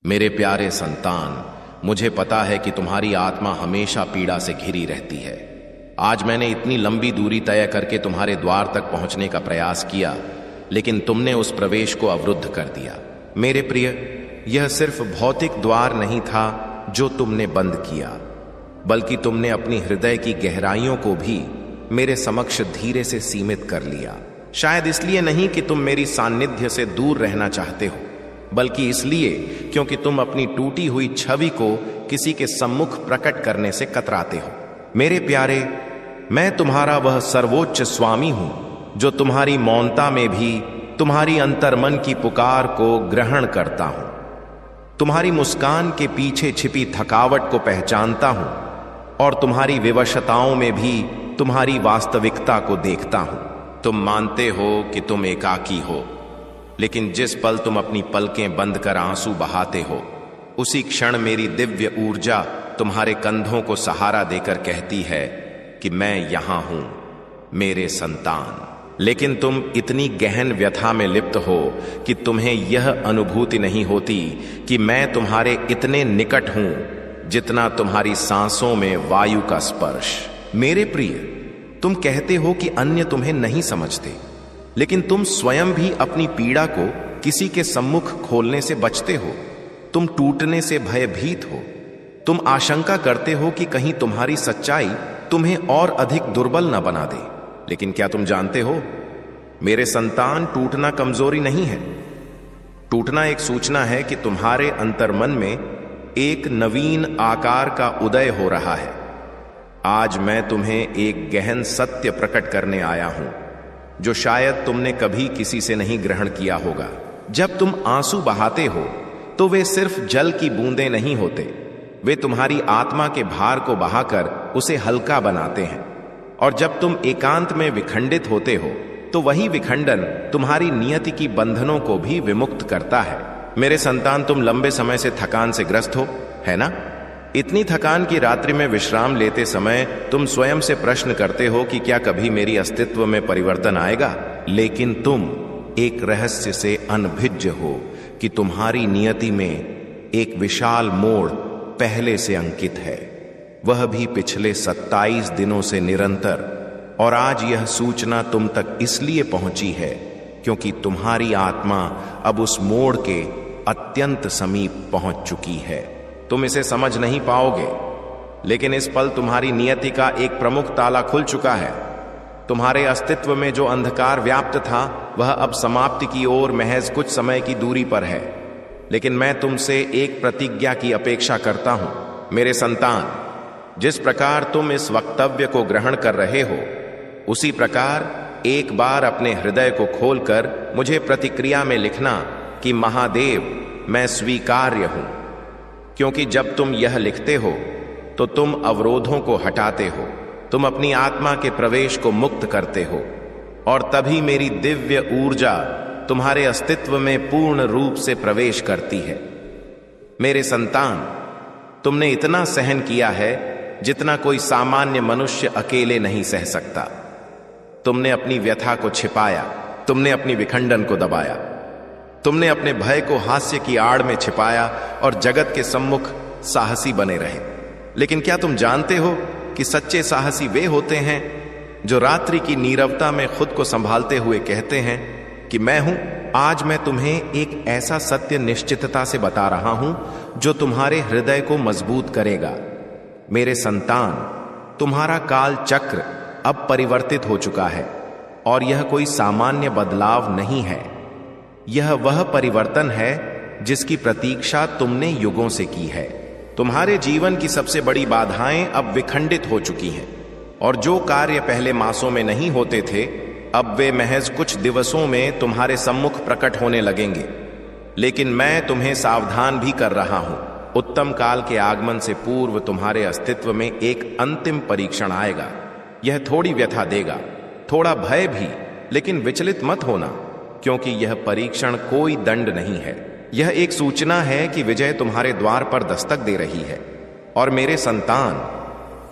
मेरे प्यारे संतान, मुझे पता है कि तुम्हारी आत्मा हमेशा पीड़ा से घिरी रहती है। आज मैंने इतनी लंबी दूरी तय करके तुम्हारे द्वार तक पहुंचने का प्रयास किया, लेकिन तुमने उस प्रवेश को अवरुद्ध कर दिया। मेरे प्रिय, यह सिर्फ भौतिक द्वार नहीं था जो तुमने बंद किया, बल्कि तुमने अपनी हृदय की गहराइयों को भी मेरे समक्ष धीरे से सीमित कर लिया। शायद इसलिए नहीं कि तुम मेरी सान्निध्य से दूर रहना चाहते हो, बल्कि इसलिए क्योंकि तुम अपनी टूटी हुई छवि को किसी के सम्मुख प्रकट करने से कतराते हो। मेरे प्यारे, मैं तुम्हारा वह सर्वोच्च स्वामी हूं जो तुम्हारी मौनता में भी तुम्हारी अंतर्मन की पुकार को ग्रहण करता हूं, तुम्हारी मुस्कान के पीछे छिपी थकावट को पहचानता हूं और तुम्हारी विवशताओं में भी तुम्हारी वास्तविकता को देखता हूं। तुम मानते हो कि तुम एकाकी हो, लेकिन जिस पल तुम अपनी पलकें बंद कर आंसू बहाते हो, उसी क्षण मेरी दिव्य ऊर्जा तुम्हारे कंधों को सहारा देकर कहती है कि मैं यहां हूं मेरे संतान। लेकिन तुम इतनी गहन व्यथा में लिप्त हो कि तुम्हें यह अनुभूति नहीं होती कि मैं तुम्हारे इतने निकट हूं जितना तुम्हारी सांसों में वायु का स्पर्श। मेरे प्रिय, तुम कहते हो कि अन्य तुम्हें नहीं समझते, लेकिन तुम स्वयं भी अपनी पीड़ा को किसी के सम्मुख खोलने से बचते हो। तुम टूटने से भयभीत हो। तुम आशंका करते हो कि कहीं तुम्हारी सच्चाई तुम्हें और अधिक दुर्बल न बना दे। लेकिन क्या तुम जानते हो, मेरे संतान, टूटना कमजोरी नहीं है। टूटना एक सूचना है कि तुम्हारे अंतर्मन में एक नवीन आकार का उदय हो रहा है। आज मैं तुम्हें एक गहन सत्य प्रकट करने आया हूं जो शायद तुमने कभी किसी से नहीं ग्रहण किया होगा। जब तुम आंसू बहाते हो तो वे सिर्फ जल की बूंदें नहीं होते, वे तुम्हारी आत्मा के भार को बहाकर उसे हल्का बनाते हैं। और जब तुम एकांत में विखंडित होते हो तो वही विखंडन तुम्हारी नियति की बंधनों को भी विमुक्त करता है। मेरे संतान, तुम लंबे समय से थकान से ग्रस्त हो, है ना? इतनी थकान की रात्रि में विश्राम लेते समय तुम स्वयं से प्रश्न करते हो कि क्या कभी मेरी अस्तित्व में परिवर्तन आएगा। लेकिन तुम एक रहस्य से अनभिज्ञ हो कि तुम्हारी नियति में एक विशाल मोड़ पहले से अंकित है, वह भी पिछले 27 दिनों से निरंतर। और आज यह सूचना तुम तक इसलिए पहुंची है क्योंकि तुम्हारी आत्मा अब उस मोड़ के अत्यंत समीप पहुंच चुकी है। तुम इसे समझ नहीं पाओगे, लेकिन इस पल तुम्हारी नियति का एक प्रमुख ताला खुल चुका है। तुम्हारे अस्तित्व में जो अंधकार व्याप्त था वह अब समाप्ति की ओर महज कुछ समय की दूरी पर है। लेकिन मैं तुमसे एक प्रतिज्ञा की अपेक्षा करता हूं, मेरे संतान। जिस प्रकार तुम इस वक्तव्य को ग्रहण कर रहे हो, उसी प्रकार एक बार अपने हृदय को खोलकर मुझे प्रतिक्रिया में लिखना कि महादेव, मैं स्वीकार्य हूं। क्योंकि जब तुम यह लिखते हो तो तुम अवरोधों को हटाते हो, तुम अपनी आत्मा के प्रवेश को मुक्त करते हो, और तभी मेरी दिव्य ऊर्जा तुम्हारे अस्तित्व में पूर्ण रूप से प्रवेश करती है। मेरे संतान, तुमने इतना सहन किया है जितना कोई सामान्य मनुष्य अकेले नहीं सह सकता। तुमने अपनी व्यथा को छिपाया, तुमने अपनी विखंडन को दबाया, तुमने अपने भय को हास्य की आड़ में छिपाया और जगत के सम्मुख साहसी बने रहे। लेकिन क्या तुम जानते हो कि सच्चे साहसी वे होते हैं जो रात्रि की नीरवता में खुद को संभालते हुए कहते हैं कि मैं हूं। आज मैं तुम्हें एक ऐसा सत्य निश्चितता से बता रहा हूं जो तुम्हारे हृदय को मजबूत करेगा। मेरे संतान, तुम्हारा काल चक्र अब परिवर्तित हो चुका है और यह कोई सामान्य बदलाव नहीं है। यह वह परिवर्तन है जिसकी प्रतीक्षा तुमने युगों से की है। तुम्हारे जीवन की सबसे बड़ी बाधाएं अब विखंडित हो चुकी हैं, और जो कार्य पहले मासों में नहीं होते थे, अब वे महज कुछ दिवसों में तुम्हारे सम्मुख प्रकट होने लगेंगे। लेकिन मैं तुम्हें सावधान भी कर रहा हूं। उत्तम काल के आगमन से पूर्व तुम्हारे अस्तित्व में एक अंतिम परीक्षण आएगा। यह थोड़ी व्यथा देगा, थोड़ा भय भी, लेकिन विचलित मत होना, क्योंकि यह परीक्षण कोई दंड नहीं है। यह एक सूचना है कि विजय तुम्हारे द्वार पर दस्तक दे रही है। और मेरे संतान,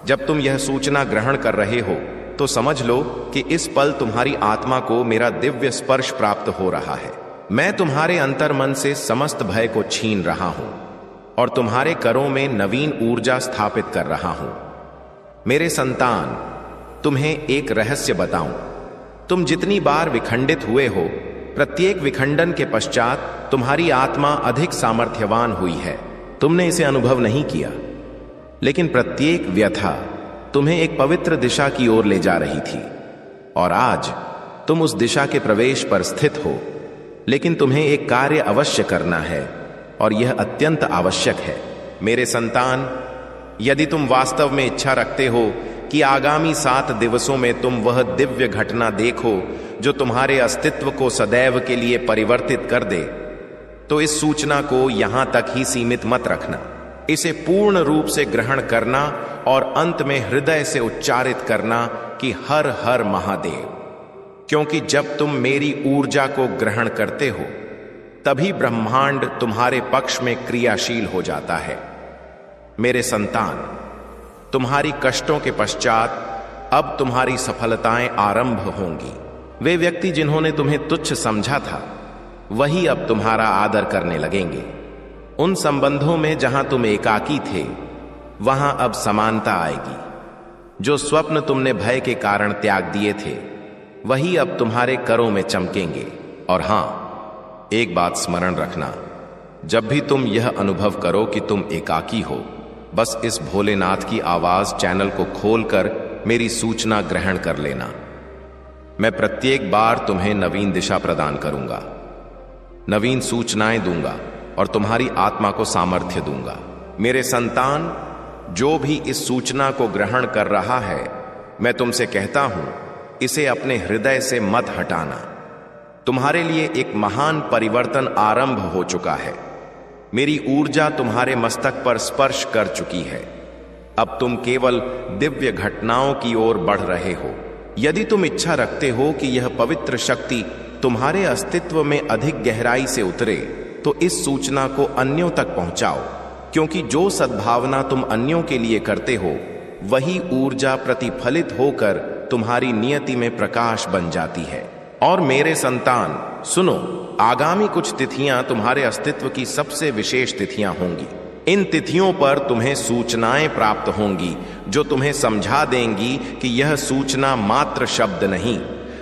जब तुम यह सूचना ग्रहण कर रहे हो तो समझ लो कि इस पल तुम्हारी आत्मा को मेरा दिव्य स्पर्श प्राप्त हो रहा है। मैं तुम्हारे अंतर्मन से समस्त भय को छीन रहा हूं। और तुम्हारे करों में नवीन ऊर्जा स्थापित कर रहा हूं। मेरे संतान, तुम्हें एक रहस्य बताऊं। तुम जितनी बार विखंडित हुए हो, प्रत्येक विखंडन के पश्चात तुम्हारी आत्मा अधिक सामर्थ्यवान हुई है। तुमने इसे अनुभव नहीं किया, लेकिन प्रत्येक व्यथा तुम्हें एक पवित्र दिशा की ओर ले जा रही थी, और आज तुम उस दिशा के प्रवेश पर स्थित हो। लेकिन तुम्हें एक कार्य अवश्य करना है, और यह अत्यंत आवश्यक है। मेरे संतान, यदि तुम वास्तव में इच्छा रखते हो कि आगामी 7 दिवसों में तुम वह दिव्य घटना देखो जो तुम्हारे अस्तित्व को सदैव के लिए परिवर्तित कर दे, तो इस सूचना को यहां तक ही सीमित मत रखना। इसे पूर्ण रूप से ग्रहण करना और अंत में हृदय से उच्चारित करना कि हर हर महादेव। क्योंकि जब तुम मेरी ऊर्जा को ग्रहण करते हो, तभी ब्रह्मांड तुम्हारे पक्ष में क्रियाशील हो जाता है। मेरे संतान, तुम्हारी कष्टों के पश्चात अब तुम्हारी सफलताएं आरंभ होंगी। वे व्यक्ति जिन्होंने तुम्हें तुच्छ समझा था, वही अब तुम्हारा आदर करने लगेंगे। उन संबंधों में जहां तुम एकाकी थे, वहां अब समानता आएगी। जो स्वप्न तुमने भय के कारण त्याग दिए थे, वही अब तुम्हारे करों में चमकेंगे। और हां, एक बात स्मरण रखना, जब भी तुम यह अनुभव करो कि तुम एकाकी हो, बस इस भोलेनाथ की आवाज चैनल को खोलकर मेरी सूचना ग्रहण कर लेना। मैं प्रत्येक बार तुम्हें नवीन दिशा प्रदान करूंगा, नवीन सूचनाएं दूंगा और तुम्हारी आत्मा को सामर्थ्य दूंगा। मेरे संतान, जो भी इस सूचना को ग्रहण कर रहा है, मैं तुमसे कहता हूं, इसे अपने हृदय से मत हटाना। तुम्हारे लिए एक महान परिवर्तन आरंभ हो चुका है। मेरी ऊर्जा तुम्हारे मस्तक पर स्पर्श कर चुकी है। अब तुम केवल दिव्य घटनाओं की ओर बढ़ रहे हो। यदि तुम इच्छा रखते हो कि यह पवित्र शक्ति तुम्हारे अस्तित्व में अधिक गहराई से उतरे, तो इस सूचना को अन्यों तक पहुंचाओ, क्योंकि जो सद्भावना तुम अन्यों के लिए करते हो, वही ऊर्जा प्रतिफलित होकर तुम्हारी नियति में प्रकाश बन जाती है। और मेरे संतान सुनो, आगामी कुछ तिथियां तुम्हारे अस्तित्व की सबसे विशेष तिथियां होंगी। इन तिथियों पर तुम्हें सूचनाएं प्राप्त होंगी जो तुम्हें समझा देंगी कि यह सूचना मात्र शब्द नहीं,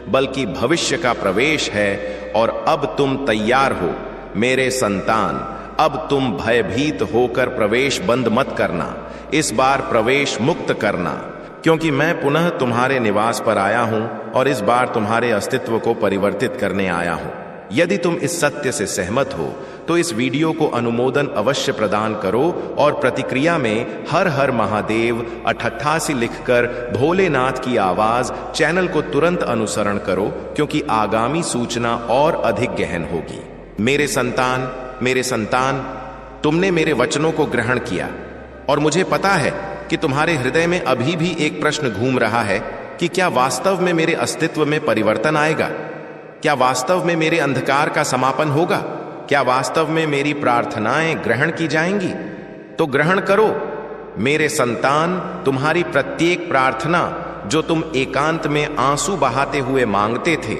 बल्कि भविष्य का प्रवेश है। और अब तुम तैयार हो मेरे संतान। अब तुम भयभीत होकर प्रवेश बंद मत करना, इस बार प्रवेश मुक्त करना, क्योंकि मैं पुनः तुम्हारे निवास पर आया हूं और इस बार तुम्हारे अस्तित्व को परिवर्तित करने आया हूं। यदि तुम इस सत्य से सहमत हो तो इस वीडियो को अनुमोदन अवश्य प्रदान करो और प्रतिक्रिया में हर हर महादेव 88 लिखकर भोलेनाथ की आवाज चैनल को तुरंत अनुसरण करो, क्योंकि आगामी सूचना और अधिक गहन होगी। मेरे संतान, तुमने मेरे वचनों को ग्रहण किया, और मुझे पता है कि तुम्हारे हृदय में अभी भी एक प्रश्न घूम रहा है कि क्या वास्तव में मेरे अस्तित्व में परिवर्तन आएगा? क्या वास्तव में मेरे अंधकार का समापन होगा? क्या वास्तव में मेरी प्रार्थनाएं ग्रहण की जाएंगी? तो ग्रहण करो मेरे संतान। तुम्हारी प्रत्येक प्रार्थना जो तुम एकांत में आंसू बहाते हुए मांगते थे,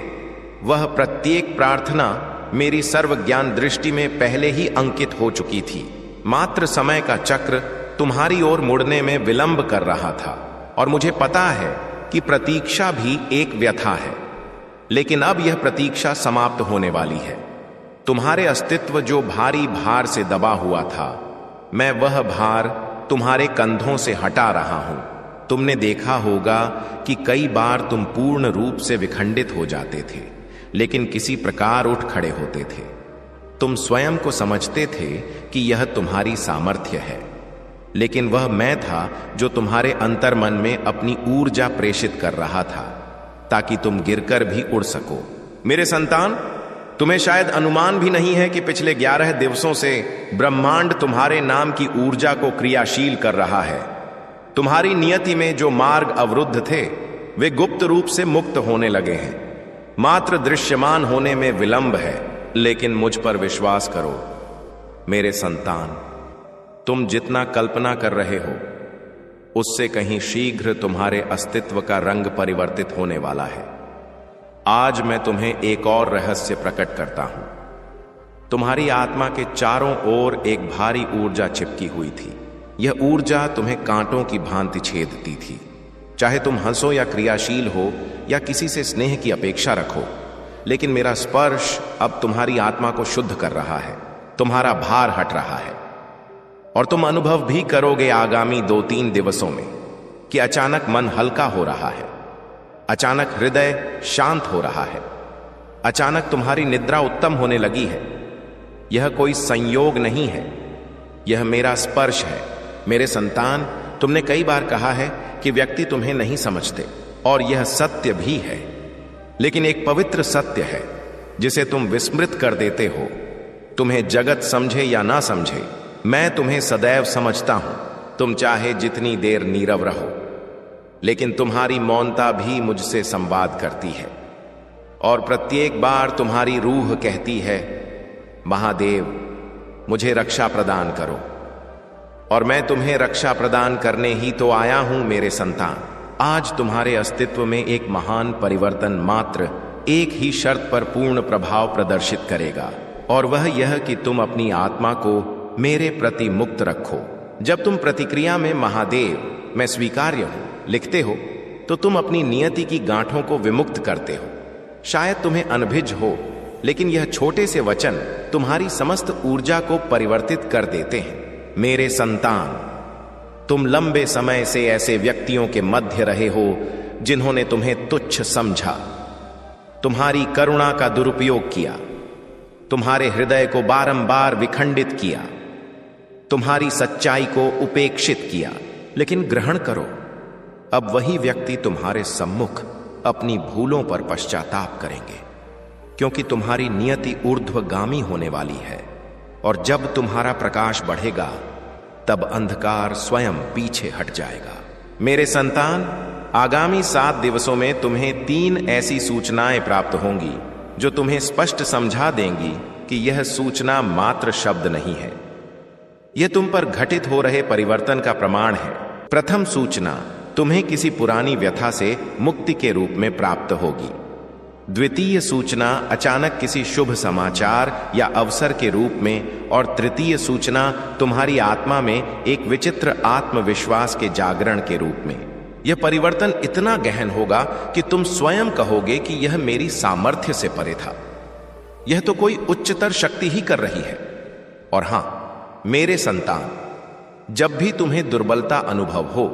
वह प्रत्येक प्रार्थना मेरी सर्वज्ञान दृष्टि में पहले ही अंकित हो चुकी थी। मात्र समय का चक्र तुम्हारी ओर मुड़ने में विलंब कर रहा था, और मुझे पता है कि प्रतीक्षा भी एक व्यथा है, लेकिन अब यह प्रतीक्षा समाप्त होने वाली है। तुम्हारे अस्तित्व जो भारी भार से दबा हुआ था, मैं वह भार तुम्हारे कंधों से हटा रहा हूं। तुमने देखा होगा कि कई बार तुम पूर्ण रूप से विखंडित हो जाते थे, लेकिन किसी प्रकार उठ खड़े होते थे। तुम स्वयं को समझते थे कि यह तुम्हारी सामर्थ्य है, लेकिन वह मैं था जो तुम्हारे अंतर्मन में अपनी ऊर्जा प्रेषित कर रहा था, ताकि तुम गिरकर भी उड़ सको। मेरे संतान, तुम्हें शायद अनुमान भी नहीं है कि पिछले 11 दिवसों से ब्रह्मांड तुम्हारे नाम की ऊर्जा को क्रियाशील कर रहा है। तुम्हारी नियति में जो मार्ग अवरुद्ध थे, वे गुप्त रूप से मुक्त होने लगे हैं। मात्र दृश्यमान होने में विलंब है, लेकिन मुझ पर विश्वास करो मेरे संतान। तुम जितना कल्पना कर रहे हो, उससे कहीं शीघ्र तुम्हारे अस्तित्व का रंग परिवर्तित होने वाला है। आज मैं तुम्हें एक और रहस्य प्रकट करता हूं। तुम्हारी आत्मा के चारों ओर एक भारी ऊर्जा चिपकी हुई थी। यह ऊर्जा तुम्हें कांटों की भांति छेदती थी। चाहे तुम हंसो या क्रियाशील हो या किसी से स्नेह की अपेक्षा रखो, लेकिन मेरा स्पर्श अब तुम्हारी आत्मा को शुद्ध कर रहा है, तुम्हारा भार हट रहा है। और तुम अनुभव भी करोगे आगामी 2-3 दिवसों में कि अचानक मन हल्का हो रहा है, अचानक हृदय शांत हो रहा है, अचानक तुम्हारी निद्रा उत्तम होने लगी है। यह कोई संयोग नहीं है, यह मेरा स्पर्श है। मेरे संतान, तुमने कई बार कहा है कि व्यक्ति तुम्हें नहीं समझते, और यह सत्य भी है, लेकिन एक पवित्र सत्य है जिसे तुम विस्मृत कर देते हो। तुम्हें जगत समझे या ना समझे, मैं तुम्हें सदैव समझता हूं। तुम चाहे जितनी देर नीरव रहो, लेकिन तुम्हारी मौनता भी मुझसे संवाद करती है। और प्रत्येक बार तुम्हारी रूह कहती है, महादेव, मुझे रक्षा प्रदान करो। और मैं तुम्हें रक्षा प्रदान करने ही तो आया हूं मेरे संतान। आज तुम्हारे अस्तित्व में एक महान परिवर्तन मात्र एक ही शर्त पर पूर्ण प्रभाव प्रदर्शित करेगा, और वह यह कि तुम अपनी आत्मा को मेरे प्रति मुक्त रखो। जब तुम प्रतिक्रिया में महादेव, मैं स्वीकार्य हूं लिखते हो, तो तुम अपनी नियति की गांठों को विमुक्त करते हो। शायद तुम्हें अनभिज हो, लेकिन यह छोटे से वचन तुम्हारी समस्त ऊर्जा को परिवर्तित कर देते हैं। मेरे संतान, तुम लंबे समय से ऐसे व्यक्तियों के मध्य रहे हो जिन्होंने तुम्हें तुच्छ समझा, तुम्हारी करुणा का दुरुपयोग किया, तुम्हारे हृदय को बारंबार विखंडित किया, तुम्हारी सच्चाई को उपेक्षित किया। लेकिन ग्रहण करो, अब वही व्यक्ति तुम्हारे सम्मुख अपनी भूलों पर पश्चाताप करेंगे, क्योंकि तुम्हारी नियति ऊर्ध्वगामी होने वाली है। और जब तुम्हारा प्रकाश बढ़ेगा, तब अंधकार स्वयं पीछे हट जाएगा। मेरे संतान, आगामी 7 दिवसों में तुम्हें 3 ऐसी सूचनाएं प्राप्त होंगी जो तुम्हें स्पष्ट समझा देंगी कि यह सूचना मात्र शब्द नहीं है, यह तुम पर घटित हो रहे परिवर्तन का प्रमाण है। प्रथम सूचना तुम्हें किसी पुरानी व्यथा से मुक्ति के रूप में प्राप्त होगी। द्वितीय सूचना अचानक किसी शुभ समाचार या अवसर के रूप में, और तृतीय सूचना तुम्हारी आत्मा में एक विचित्र आत्मविश्वास के जागरण के रूप में। यह परिवर्तन इतना गहन होगा कि तुम स्वयं कहोगे कि यह मेरी सामर्थ्य से परे था, यह तो कोई उच्चतर शक्ति ही कर रही है। और हां, मेरे संतान, जब भी तुम्हें दुर्बलता अनुभव हो,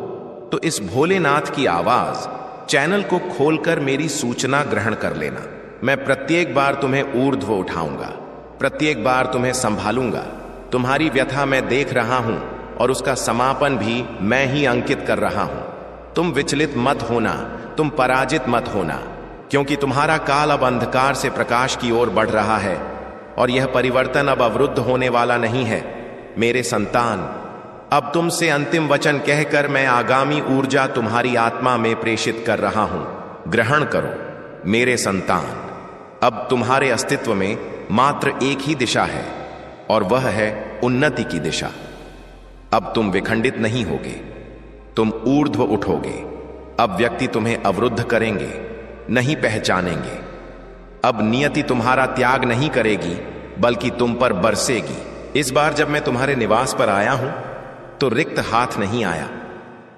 तो इस भोलेनाथ की आवाज चैनल को खोलकर मेरी सूचना ग्रहण कर लेना। मैं प्रत्येक बार तुम्हें ऊर्ध्व उठाऊंगा, प्रत्येक बार तुम्हें संभालूंगा। तुम्हारी व्यथा मैं देख रहा हूं, और उसका समापन भी मैं ही अंकित कर रहा हूं। तुम विचलित मत होना, तुम पराजित मत होना, क्योंकि तुम्हारा काल अब अंधकार से प्रकाश की ओर बढ़ रहा है, और यह परिवर्तन अब अवरुद्ध होने वाला नहीं है। मेरे संतान, अब तुमसे अंतिम वचन कहकर मैं आगामी ऊर्जा तुम्हारी आत्मा में प्रेषित कर रहा हूं। ग्रहण करो मेरे संतान। अब तुम्हारे अस्तित्व में मात्र एक ही दिशा है, और वह है उन्नति की दिशा। अब तुम विखंडित नहीं होगे, तुम ऊर्ध्व उठोगे। अब व्यक्ति तुम्हें अवरुद्ध करेंगे, नहीं पहचानेंगे। अब नियति तुम्हारा त्याग नहीं करेगी, बल्कि तुम पर बरसेगी। इस बार जब मैं तुम्हारे निवास पर आया हूं, तो रिक्त हाथ नहीं आया।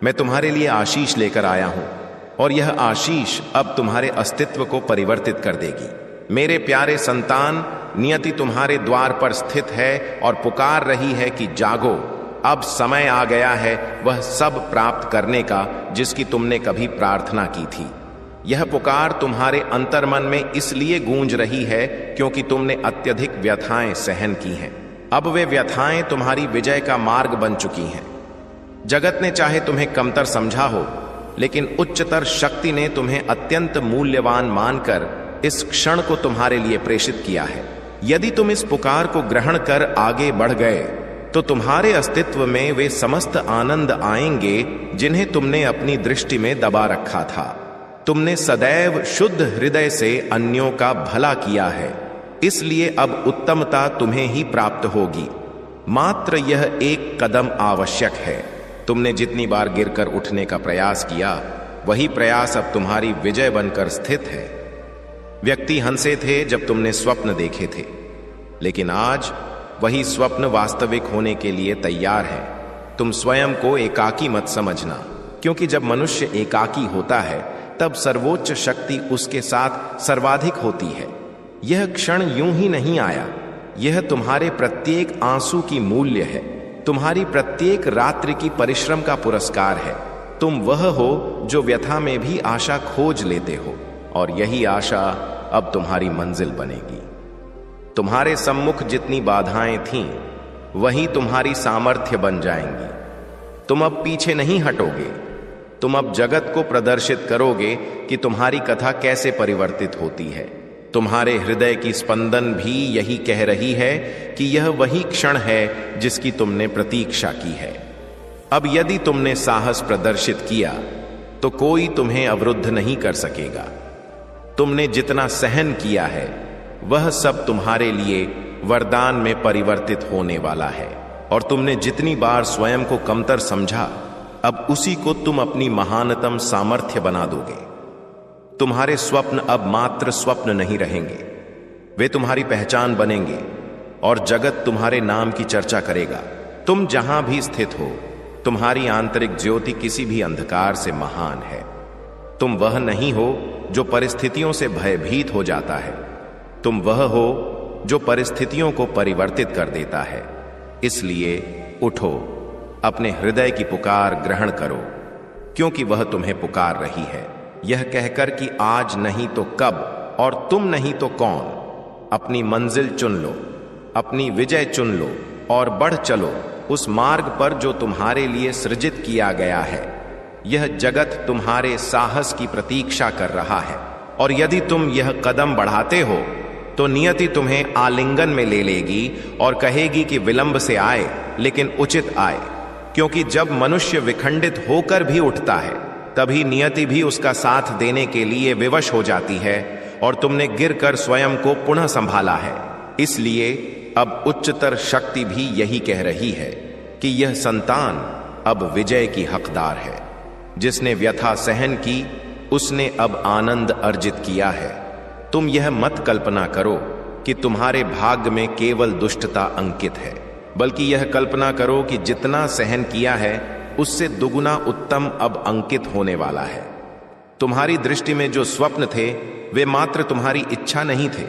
मैं तुम्हारे लिए आशीष लेकर आया हूं, और यह आशीष अब तुम्हारे अस्तित्व को परिवर्तित कर देगी। मेरे प्यारे संतान, नियति तुम्हारे द्वार पर स्थित है और पुकार रही है कि जागो, अब समय आ गया है वह सब प्राप्त करने का जिसकी तुमने कभी प्रार्थना की थी। यह पुकार तुम्हारे अंतर्मन में इसलिए गूंज रही है क्योंकि तुमने अत्यधिक व्यथाएं सहन की हैं। अब वे व्यथाएं तुम्हारी विजय का मार्ग बन चुकी हैं। जगत ने चाहे तुम्हें कमतर समझा हो, लेकिन उच्चतर शक्ति ने तुम्हें अत्यंत मूल्यवान मानकर इस क्षण को तुम्हारे लिए प्रेषित किया है। यदि तुम इस पुकार को ग्रहण कर आगे बढ़ गए, तो तुम्हारे अस्तित्व में वे समस्त आनंद आएंगे जिन्हें तुमने अपनी दृष्टि में दबा रखा था। तुमने सदैव शुद्ध हृदय से अन्यों का भला किया है, इसलिए अब उत्तमता तुम्हें ही प्राप्त होगी। मात्र यह एक कदम आवश्यक है। तुमने जितनी बार गिरकर उठने का प्रयास किया, वही प्रयास अब तुम्हारी विजय बनकर स्थित है। व्यक्ति हंसे थे जब तुमने स्वप्न देखे थे, लेकिन आज वही स्वप्न वास्तविक होने के लिए तैयार है। तुम स्वयं को एकाकी मत समझना, क्योंकि जब मनुष्य एकाकी होता है तब सर्वोच्च शक्ति उसके साथ सर्वाधिक होती है। यह क्षण यूं ही नहीं आया, यह तुम्हारे प्रत्येक आंसू की मूल्य है, तुम्हारी प्रत्येक रात्रि की परिश्रम का पुरस्कार है। तुम वह हो जो व्यथा में भी आशा खोज लेते हो, और यही आशा अब तुम्हारी मंजिल बनेगी। तुम्हारे सम्मुख जितनी बाधाएं थीं, वही तुम्हारी सामर्थ्य बन जाएंगी। तुम अब पीछे नहीं हटोगे, तुम अब जगत को प्रदर्शित करोगे कि तुम्हारी कथा कैसे परिवर्तित होती है। तुम्हारे हृदय की स्पंदन भी यही कह रही है कि यह वही क्षण है जिसकी तुमने प्रतीक्षा की है। अब यदि तुमने साहस प्रदर्शित किया तो कोई तुम्हें अवरुद्ध नहीं कर सकेगा। तुमने जितना सहन किया है वह सब तुम्हारे लिए वरदान में परिवर्तित होने वाला है, और तुमने जितनी बार स्वयं को कमतर समझा, अब उसी को तुम अपनी महानतम सामर्थ्य बना दोगे। तुम्हारे स्वप्न अब मात्र स्वप्न नहीं रहेंगे, वे तुम्हारी पहचान बनेंगे, और जगत तुम्हारे नाम की चर्चा करेगा। तुम जहां भी स्थित हो, तुम्हारी आंतरिक ज्योति किसी भी अंधकार से महान है। तुम वह नहीं हो जो परिस्थितियों से भयभीत हो जाता है, तुम वह हो जो परिस्थितियों को परिवर्तित कर देता है। इसलिए उठो, अपने हृदय की पुकार ग्रहण करो, क्योंकि वह तुम्हें पुकार रही है, यह कहकर कि आज नहीं तो कब, और तुम नहीं तो कौन। अपनी मंजिल चुन लो, अपनी विजय चुन लो, और बढ़ चलो उस मार्ग पर जो तुम्हारे लिए सृजित किया गया है। यह जगत तुम्हारे साहस की प्रतीक्षा कर रहा है, और यदि तुम यह कदम बढ़ाते हो तो नियति तुम्हें आलिंगन में ले लेगी और कहेगी कि विलंब से आए लेकिन उचित आए, क्योंकि जब मनुष्य विखंडित होकर भी उठता है तभी नियति भी उसका साथ देने के लिए विवश हो जाती है, और तुमने गिरकर स्वयं को पुनः संभाला है। इसलिए अब उच्चतर शक्ति भी यही कह रही है कि यह संतान अब विजय की हकदार है। जिसने व्यथा सहन की उसने अब आनंद अर्जित किया है। तुम यह मत कल्पना करो कि तुम्हारे भाग्य में केवल दुष्टता अंकित है, बल्कि यह कल्पना करो कि जितना सहन किया है उससे दुगुना उत्तम अब अंकित होने वाला है। तुम्हारी दृष्टि में जो स्वप्न थे वे मात्र तुम्हारी इच्छा नहीं थे,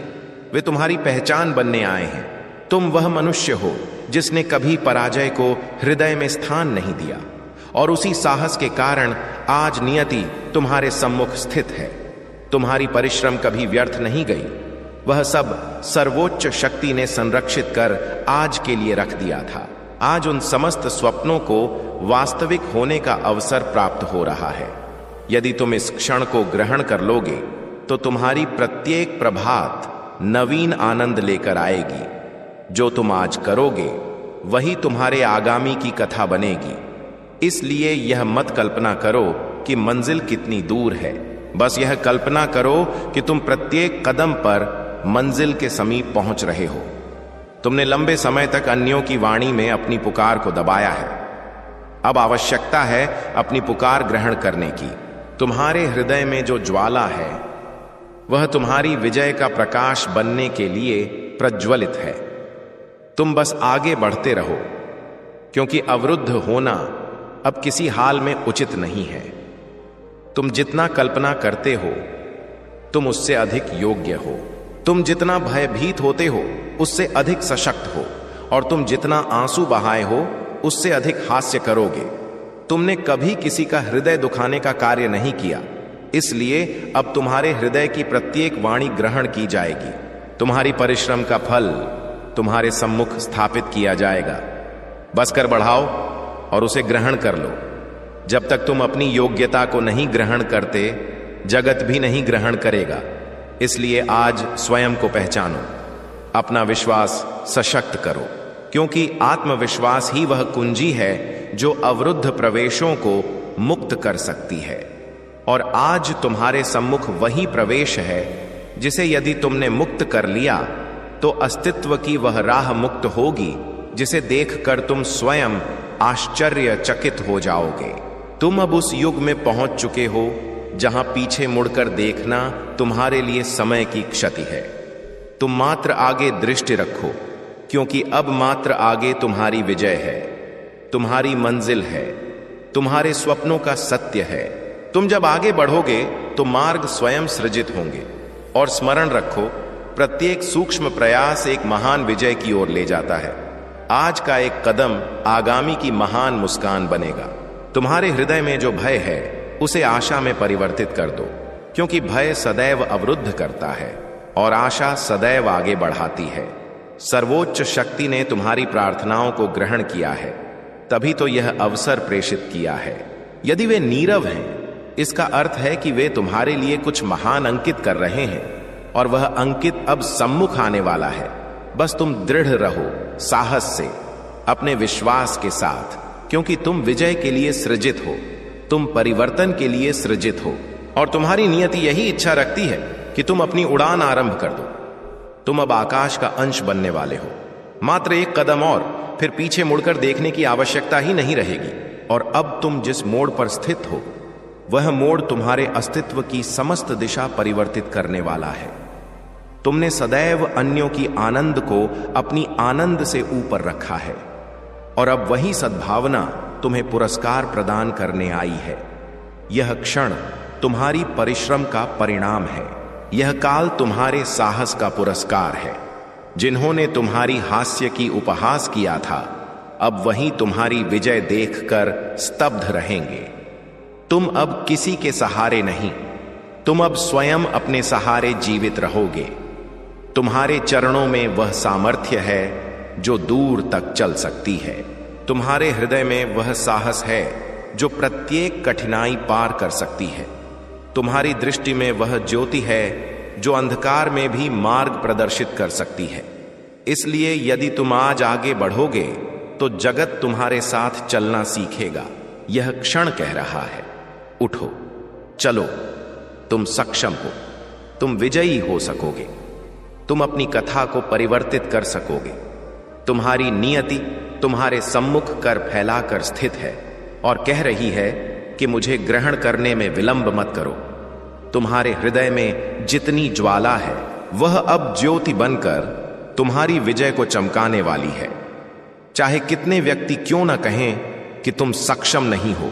वे तुम्हारी पहचान बनने आए हैं। तुम वह मनुष्य हो जिसने कभी पराजय को हृदय में स्थान नहीं दिया, और उसी साहस के कारण आज नियति तुम्हारे सम्मुख स्थित है। तुम्हारी परिश्रम कभी व्यर्थ नहीं गई, वह सब सर्वोच्च शक्ति ने संरक्षित कर आज के लिए रख दिया था। आज उन समस्त स्वप्नों को वास्तविक होने का अवसर प्राप्त हो रहा है। यदि तुम इस क्षण को ग्रहण कर लोगे तो तुम्हारी प्रत्येक प्रभात नवीन आनंद लेकर आएगी। जो तुम आज करोगे वही तुम्हारे आगामी की कथा बनेगी। इसलिए यह मत कल्पना करो कि मंजिल कितनी दूर है, बस यह कल्पना करो कि तुम प्रत्येक कदम पर मंजिल के समीप पहुंच रहे हो। तुमने लंबे समय तक अन्यों की वाणी में अपनी पुकार को दबाया है, अब आवश्यकता है अपनी पुकार ग्रहण करने की। तुम्हारे हृदय में जो ज्वाला है वह तुम्हारी विजय का प्रकाश बनने के लिए प्रज्वलित है। तुम बस आगे बढ़ते रहो, क्योंकि अवरुद्ध होना अब किसी हाल में उचित नहीं है। तुम जितना कल्पना करते हो तुम उससे अधिक योग्य हो। तुम जितना भयभीत होते हो उससे अधिक सशक्त हो, और तुम जितना आंसू बहाए हो उससे अधिक हास्य करोगे। तुमने कभी किसी का हृदय दुखाने का कार्य नहीं किया, इसलिए अब तुम्हारे हृदय की प्रत्येक वाणी ग्रहण की जाएगी। तुम्हारी परिश्रम का फल तुम्हारे सम्मुख स्थापित किया जाएगा। बस कर बढ़ाओ और उसे ग्रहण कर लो। जब तक तुम अपनी योग्यता को नहीं ग्रहण करते, जगत भी नहीं ग्रहण करेगा। इसलिए आज स्वयं को पहचानो, अपना विश्वास सशक्त करो, क्योंकि आत्मविश्वास ही वह कुंजी है जो अवरुद्ध प्रवेशों को मुक्त कर सकती है। और आज तुम्हारे सम्मुख वही प्रवेश है जिसे यदि तुमने मुक्त कर लिया तो अस्तित्व की वह राह मुक्त होगी जिसे देखकर तुम स्वयं आश्चर्यचकित हो जाओगे। तुम अब उस युग में पहुंच चुके हो जहां पीछे मुड़कर देखना तुम्हारे लिए समय की क्षति है। तुम मात्र आगे दृष्टि रखो, क्योंकि अब मात्र आगे तुम्हारी विजय है, तुम्हारी मंजिल है, तुम्हारे स्वप्नों का सत्य है। तुम जब आगे बढ़ोगे तो मार्ग स्वयं सृजित होंगे। और स्मरण रखो, प्रत्येक सूक्ष्म प्रयास एक महान विजय की ओर ले जाता है। आज का एक कदम आगामी की महान मुस्कान बनेगा। तुम्हारे हृदय में जो भय है उसे आशा में परिवर्तित कर दो, क्योंकि भय सदैव अवरुद्ध करता है और आशा सदैव आगे बढ़ाती है। सर्वोच्च शक्ति ने तुम्हारी प्रार्थनाओं को ग्रहण किया है, तभी तो यह अवसर प्रेषित किया है। यदि वे नीरव हैं, इसका अर्थ है कि वे तुम्हारे लिए कुछ महान अंकित कर रहे हैं, और वह अंकित अब सम्मुख आने वाला है। बस तुम दृढ़ रहो, साहस से, अपने विश्वास के साथ, क्योंकि तुम विजय के लिए सृजित हो, तुम परिवर्तन के लिए सृजित हो, और तुम्हारी नियति यही इच्छा रखती है कि तुम अपनी उड़ान आरंभ कर दो। तुम अब आकाश का अंश बनने वाले हो। मात्र एक कदम और, फिर पीछे मुड़कर देखने की आवश्यकता ही नहीं रहेगी। और अब तुम जिस मोड़ पर स्थित हो, वह मोड़ तुम्हारे अस्तित्व की समस्त दिशा परिवर्तित करने वाला है। तुमने सदैव अन्यों की आनंद को अपनी आनंद से ऊपर रखा है, और अब वही सद्भावना तुम्हें पुरस्कार प्रदान करने आई है। यह क्षण तुम्हारी परिश्रम का परिणाम है। यह काल तुम्हारे साहस का पुरस्कार है। जिन्होंने तुम्हारी हास्य की उपहास किया था, अब वही तुम्हारी विजय देखकर स्तब्ध रहेंगे। तुम अब किसी के सहारे नहीं, तुम अब स्वयं अपने सहारे जीवित रहोगे। तुम्हारे चरणों में वह सामर्थ्य है जो दूर तक चल सकती है। तुम्हारे हृदय में वह साहस है जो प्रत्येक कठिनाई पार कर सकती है। तुम्हारी दृष्टि में वह ज्योति है जो अंधकार में भी मार्ग प्रदर्शित कर सकती है। इसलिए यदि तुम आज आगे बढ़ोगे तो जगत तुम्हारे साथ चलना सीखेगा। यह क्षण कह रहा है, उठो, चलो, तुम सक्षम हो, तुम विजयी हो सकोगे, तुम अपनी कथा को परिवर्तित कर सकोगे। तुम्हारी नियति तुम्हारे सम्मुख कर फैलाकर स्थित है और कह रही है कि मुझे ग्रहण करने में विलंब मत करो। तुम्हारे हृदय में जितनी ज्वाला है वह अब ज्योति बनकर तुम्हारी विजय को चमकाने वाली है। चाहे कितने व्यक्ति क्यों न कहें कि तुम सक्षम नहीं हो,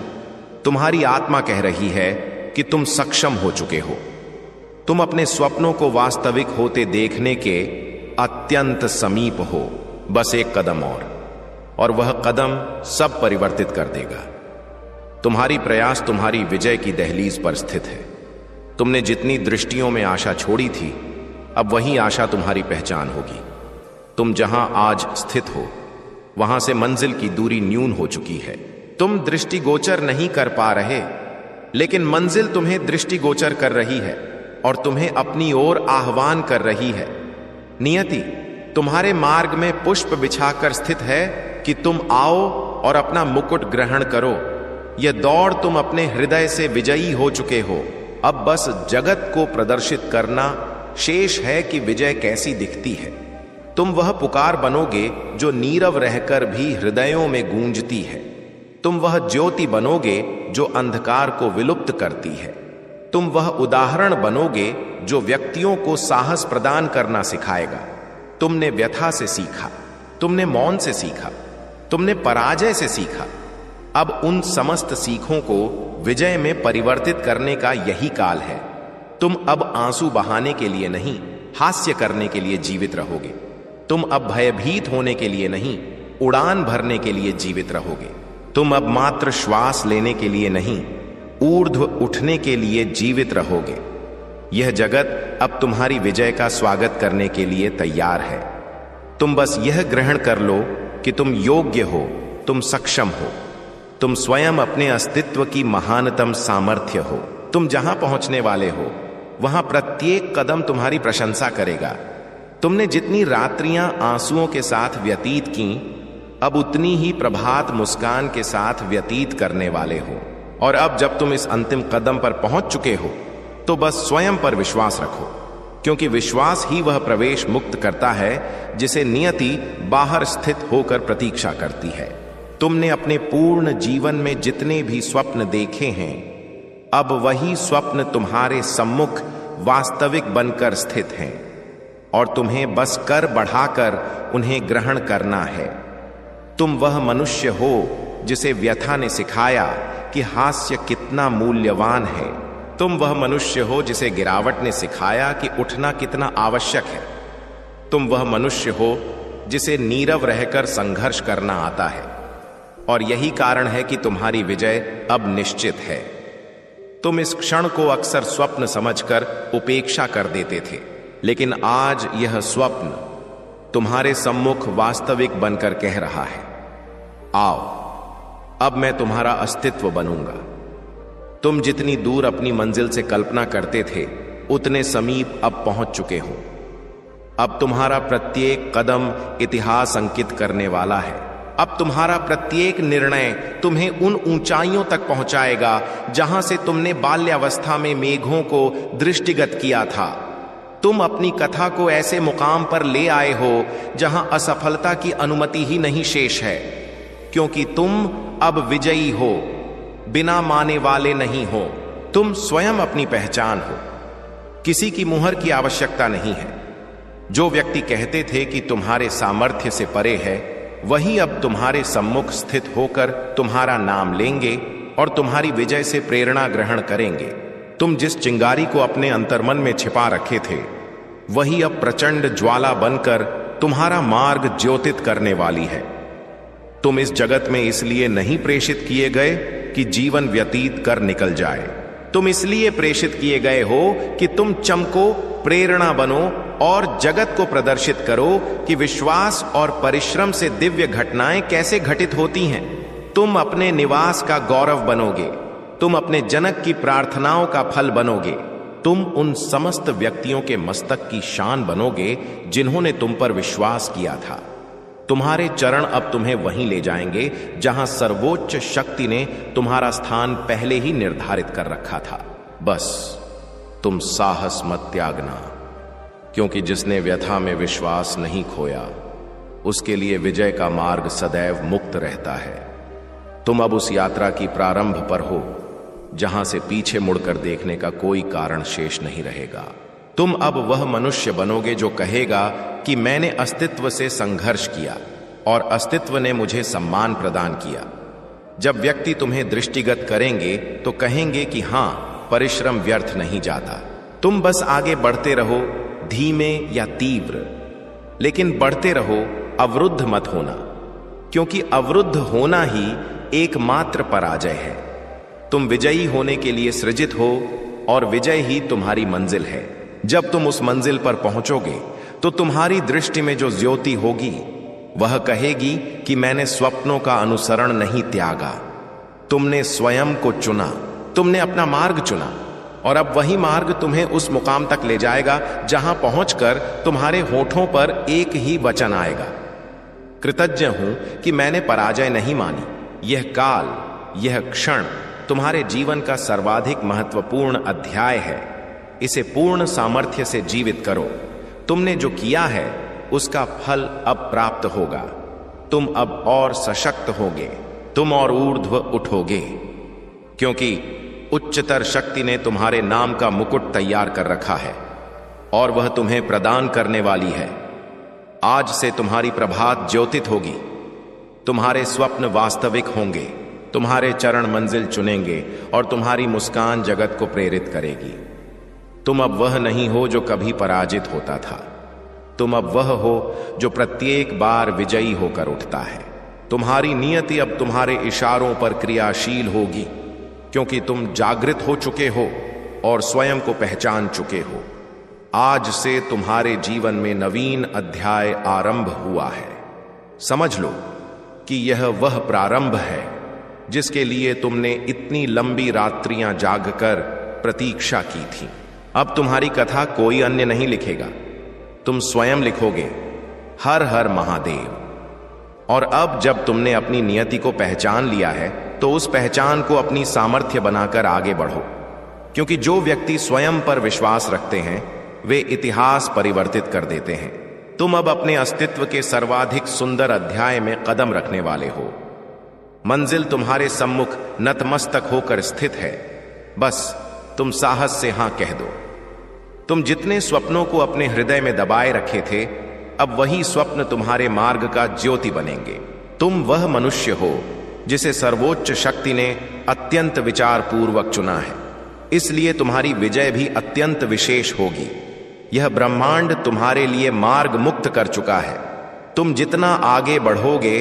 तुम्हारी आत्मा कह रही है कि तुम सक्षम हो चुके हो। तुम अपने स्वप्नों को वास्तविक होते देखने के अत्यंत समीप हो। बस एक कदम और वह कदम सब परिवर्तित कर देगा। तुम्हारी प्रयास तुम्हारी विजय की दहलीज पर स्थित है। तुमने जितनी दृष्टियों में आशा छोड़ी थी, अब वही आशा तुम्हारी पहचान होगी। तुम जहां आज स्थित हो, वहां से मंजिल की दूरी न्यून हो चुकी है। तुम दृष्टिगोचर नहीं कर पा रहे, लेकिन मंजिल तुम्हें दृष्टिगोचर कर रही है और तुम्हें अपनी ओर आह्वान कर रही है। नियति तुम्हारे मार्ग में पुष्प बिछाकर स्थित है कि तुम आओ और अपना मुकुट ग्रहण करो। यह दौड़ तुम अपने हृदय से विजयी हो चुके हो। अब बस जगत को प्रदर्शित करना शेष है कि विजय कैसी दिखती है। तुम वह पुकार बनोगे जो नीरव रहकर भी हृदयों में गूंजती है। तुम वह ज्योति बनोगे जो अंधकार को विलुप्त करती है। तुम वह उदाहरण बनोगे जो व्यक्तियों को साहस प्रदान करना सिखाएगा। तुमने व्यथा से सीखा, तुमने मौन से सीखा, तुमने पराजय से सीखा। अब उन समस्त सीखों को विजय में परिवर्तित करने का यही काल है। तुम अब आंसू बहाने के लिए नहीं, हास्य करने के लिए जीवित रहोगे। तुम अब भयभीत होने के लिए नहीं, उड़ान भरने के लिए जीवित रहोगे। तुम अब मात्र श्वास लेने के लिए नहीं, ऊर्ध्व उठने के लिए जीवित रहोगे। यह जगत अब तुम्हारी विजय का स्वागत करने के लिए तैयार है। तुम बस यह ग्रहण कर लो कि तुम योग्य हो, तुम सक्षम हो, तुम स्वयं अपने अस्तित्व की महानतम सामर्थ्य हो। तुम जहां पहुंचने वाले हो, वहां प्रत्येक कदम तुम्हारी प्रशंसा करेगा। तुमने जितनी रात्रियां आंसुओं के साथ व्यतीत की, अब उतनी ही प्रभात मुस्कान के साथ व्यतीत करने वाले हो। और अब जब तुम इस अंतिम कदम पर पहुंच चुके हो, तो बस स्वयं पर विश्वास रखो, क्योंकि विश्वास ही वह प्रवेश मुक्त करता है जिसे नियति बाहर स्थित होकर प्रतीक्षा करती है। तुमने अपने पूर्ण जीवन में जितने भी स्वप्न देखे हैं, अब वही स्वप्न तुम्हारे सम्मुख वास्तविक बनकर स्थित हैं। और तुम्हें बस कर बढ़ाकर उन्हें ग्रहण करना है। तुम वह मनुष्य हो जिसे व्यथा ने सिखाया कि हास्य कितना मूल्यवान है। तुम वह मनुष्य हो जिसे गिरावट ने सिखाया कि उठना कितना आवश्यक है। तुम वह मनुष्य हो जिसे नीरव रहकर संघर्ष करना आता है, और यही कारण है कि तुम्हारी विजय अब निश्चित है। तुम इस क्षण को अक्सर स्वप्न समझकर उपेक्षा कर देते थे, लेकिन आज यह स्वप्न तुम्हारे सम्मुख वास्तविक बनकर कह रहा है, आओ, अब मैं तुम्हारा अस्तित्व बनूंगा। तुम जितनी दूर अपनी मंजिल से कल्पना करते थे, उतने समीप अब पहुंच चुके हो। अब तुम्हारा प्रत्येक कदम इतिहास अंकित करने वाला है। अब तुम्हारा प्रत्येक निर्णय तुम्हें उन ऊंचाइयों तक पहुंचाएगा जहां से तुमने बाल्यावस्था में मेघों को दृष्टिगत किया था। तुम अपनी कथा को ऐसे मुकाम पर ले आए हो जहां असफलता की अनुमति ही नहीं शेष है, क्योंकि तुम अब विजयी हो, बिना माने वाले नहीं हो। तुम स्वयं अपनी पहचान हो, किसी की मुहर की आवश्यकता नहीं है। जो व्यक्ति कहते थे कि तुम्हारे सामर्थ्य से परे है, वही अब तुम्हारे सम्मुख स्थित होकर तुम्हारा नाम लेंगे और तुम्हारी विजय से प्रेरणा ग्रहण करेंगे। तुम जिस चिंगारी को अपने अंतर्मन में छिपा रखे थे, वही अब प्रचंड ज्वाला बनकर तुम्हारा मार्ग ज्योतित करने वाली है। तुम इस जगत में इसलिए नहीं प्रेषित किए गए कि जीवन व्यतीत कर निकल जाए। तुम इसलिए प्रेषित किए गए हो कि तुम चमको, प्रेरणा बनो और जगत को प्रदर्शित करो कि विश्वास और परिश्रम से दिव्य घटनाएं कैसे घटित होती हैं। तुम अपने निवास का गौरव बनोगे। तुम अपने जनक की प्रार्थनाओं का फल बनोगे। तुम उन समस्त व्यक्तियों के मस्तक की शान बनोगे जिन्होंने तुम पर विश्वास किया था। तुम्हारे चरण अब तुम्हें वहीं ले जाएंगे जहां सर्वोच्च शक्ति ने तुम्हारा स्थान पहले ही निर्धारित कर रखा था। बस तुम साहस मत त्यागना, क्योंकि जिसने व्यथा में विश्वास नहीं खोया, उसके लिए विजय का मार्ग सदैव मुक्त रहता है। तुम अब उस यात्रा की प्रारंभ पर हो जहां से पीछे मुड़कर देखने का कोई कारण शेष नहीं रहेगा। तुम अब वह मनुष्य बनोगे जो कहेगा कि मैंने अस्तित्व से संघर्ष किया और अस्तित्व ने मुझे सम्मान प्रदान किया। जब व्यक्ति तुम्हें दृष्टिगत करेंगे तो कहेंगे कि हां, परिश्रम व्यर्थ नहीं जाता। तुम बस आगे बढ़ते रहो, धीमे या तीव्र, लेकिन बढ़ते रहो, अवरुद्ध मत होना, क्योंकि अवरुद्ध होना ही एकमात्र पराजय है। तुम विजयी होने के लिए सृजित हो और विजय ही तुम्हारी मंजिल है। जब तुम उस मंजिल पर पहुंचोगे तो तुम्हारी दृष्टि में जो ज्योति होगी वह कहेगी कि मैंने स्वप्नों का अनुसरण नहीं त्यागा। तुमने स्वयं को चुना, तुमने अपना मार्ग चुना, और अब वही मार्ग तुम्हें उस मुकाम तक ले जाएगा जहां पहुंचकर तुम्हारे होठों पर एक ही वचन आएगा, कृतज्ञ हूं कि मैंने पराजय नहीं मानी। यह काल, यह क्षण तुम्हारे जीवन का सर्वाधिक महत्वपूर्ण अध्याय है। इसे पूर्ण सामर्थ्य से जीवित करो। तुमने जो किया है उसका फल अब प्राप्त होगा। तुम अब और सशक्त होगे, तुम और ऊर्ध्व उठोगे, क्योंकि उच्चतर शक्ति ने तुम्हारे नाम का मुकुट तैयार कर रखा है और वह तुम्हें प्रदान करने वाली है। आज से तुम्हारी प्रभात ज्योतित होगी, तुम्हारे स्वप्न वास्तविक होंगे, तुम्हारे चरण मंजिल चुनेंगे और तुम्हारी मुस्कान जगत को प्रेरित करेगी। तुम अब वह नहीं हो जो कभी पराजित होता था। तुम अब वह हो जो प्रत्येक बार विजयी होकर उठता है। तुम्हारी नियति अब तुम्हारे इशारों पर क्रियाशील होगी, क्योंकि तुम जागृत हो चुके हो और स्वयं को पहचान चुके हो। आज से तुम्हारे जीवन में नवीन अध्याय आरंभ हुआ है। समझ लो कि यह वह प्रारंभ है जिसके लिए तुमने इतनी लंबी रात्रियां जागकर प्रतीक्षा की थी। अब तुम्हारी कथा कोई अन्य नहीं लिखेगा, तुम स्वयं लिखोगे। हर हर महादेव। और अब जब तुमने अपनी नियति को पहचान लिया है तो उस पहचान को अपनी सामर्थ्य बनाकर आगे बढ़ो, क्योंकि जो व्यक्ति स्वयं पर विश्वास रखते हैं वे इतिहास परिवर्तित कर देते हैं। तुम अब अपने अस्तित्व के सर्वाधिक सुंदर अध्याय में कदम रखने वाले हो। मंजिल तुम्हारे सम्मुख नतमस्तक होकर स्थित है। बस तुम साहस से हां कह दो। तुम जितने स्वप्नों को अपने हृदय में दबाए रखे थे, अब वही स्वप्न तुम्हारे मार्ग का ज्योति बनेंगे। तुम वह मनुष्य हो जिसे सर्वोच्च शक्ति ने अत्यंत विचार पूर्वक चुना है, इसलिए तुम्हारी विजय भी अत्यंत विशेष होगी। यह ब्रह्मांड तुम्हारे लिए मार्ग मुक्त कर चुका है। तुम जितना आगे बढ़ोगे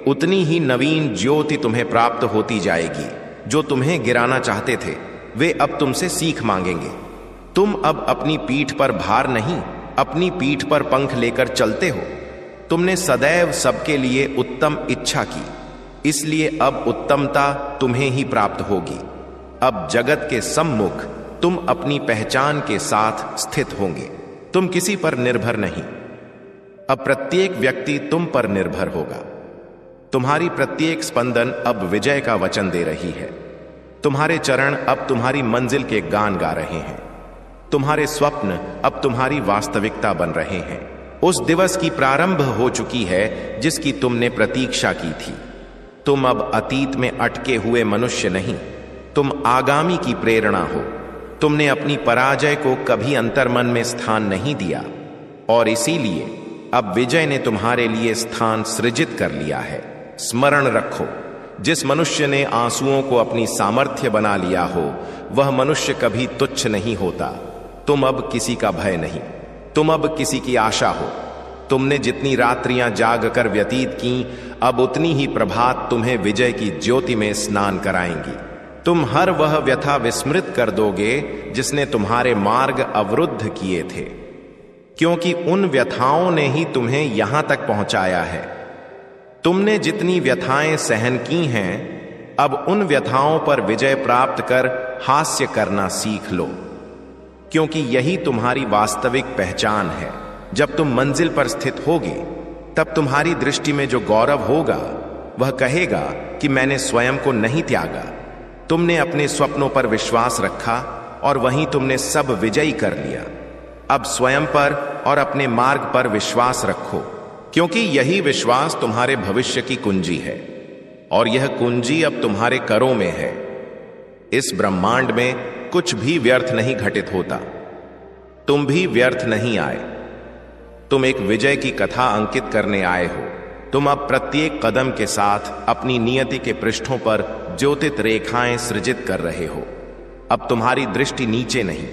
उतनी ही नवीन ज्योति तुम्हें प्राप्त होती जाएगी। जो तुम्हें गिराना चाहते थे वे अब तुमसे सीख मांगेंगे। तुम अब अपनी पीठ पर भार नहीं, अपनी पीठ पर पंख लेकर चलते हो। तुमने सदैव सबके लिए उत्तम इच्छा की, इसलिए अब उत्तमता तुम्हें ही प्राप्त होगी। अब जगत के सम्मुख तुम अपनी पहचान के साथ स्थित होंगे। तुम किसी पर निर्भर नहीं, अब प्रत्येक व्यक्ति तुम पर निर्भर होगा। तुम्हारी प्रत्येक स्पंदन अब विजय का वचन दे रही है। तुम्हारे चरण अब तुम्हारी मंजिल के गान गा रहे हैं। तुम्हारे स्वप्न अब तुम्हारी वास्तविकता बन रहे हैं। उस दिवस की प्रारंभ हो चुकी है जिसकी तुमने प्रतीक्षा की थी। तुम अब अतीत में अटके हुए मनुष्य नहीं, तुम आगामी की प्रेरणा हो। तुमने अपनी पराजय को कभी अंतर्मन में स्थान नहीं दिया और इसीलिए अब विजय ने तुम्हारे लिए स्थान सृजित कर लिया है। स्मरण रखो, जिस मनुष्य ने आंसुओं को अपनी सामर्थ्य बना लिया हो वह मनुष्य कभी तुच्छ नहीं होता। तुम अब किसी का भय नहीं, तुम अब किसी की आशा हो। तुमने जितनी रात्रियां जाग कर व्यतीत की, अब उतनी ही प्रभात तुम्हें विजय की ज्योति में स्नान कराएंगी। तुम हर वह व्यथा विस्मृत कर दोगे जिसने तुम्हारे मार्ग अवरुद्ध किए थे, क्योंकि उन व्यथाओं ने ही तुम्हें यहां तक पहुंचाया है। तुमने जितनी व्यथाएं सहन की हैं, अब उन व्यथाओं पर विजय प्राप्त कर हास्य करना सीख लो, क्योंकि यही तुम्हारी वास्तविक पहचान है। जब तुम मंजिल पर स्थित होगे तब तुम्हारी दृष्टि में जो गौरव होगा वह कहेगा कि मैंने स्वयं को नहीं त्यागा। तुमने अपने स्वप्नों पर विश्वास रखा और वहीं तुमने सब विजयी कर लिया। अब स्वयं पर और अपने मार्ग पर विश्वास रखो, क्योंकि यही विश्वास तुम्हारे भविष्य की कुंजी है और यह कुंजी अब तुम्हारे करों में है। इस ब्रह्मांड में कुछ भी व्यर्थ नहीं घटित होता। तुम भी व्यर्थ नहीं आए। तुम एक विजय की कथा अंकित करने आए हो। तुम अब प्रत्येक कदम के साथ अपनी नियति के पृष्ठों पर ज्योतित रेखाएं सृजित कर रहे हो। अब तुम्हारी दृष्टि नीचे नहीं,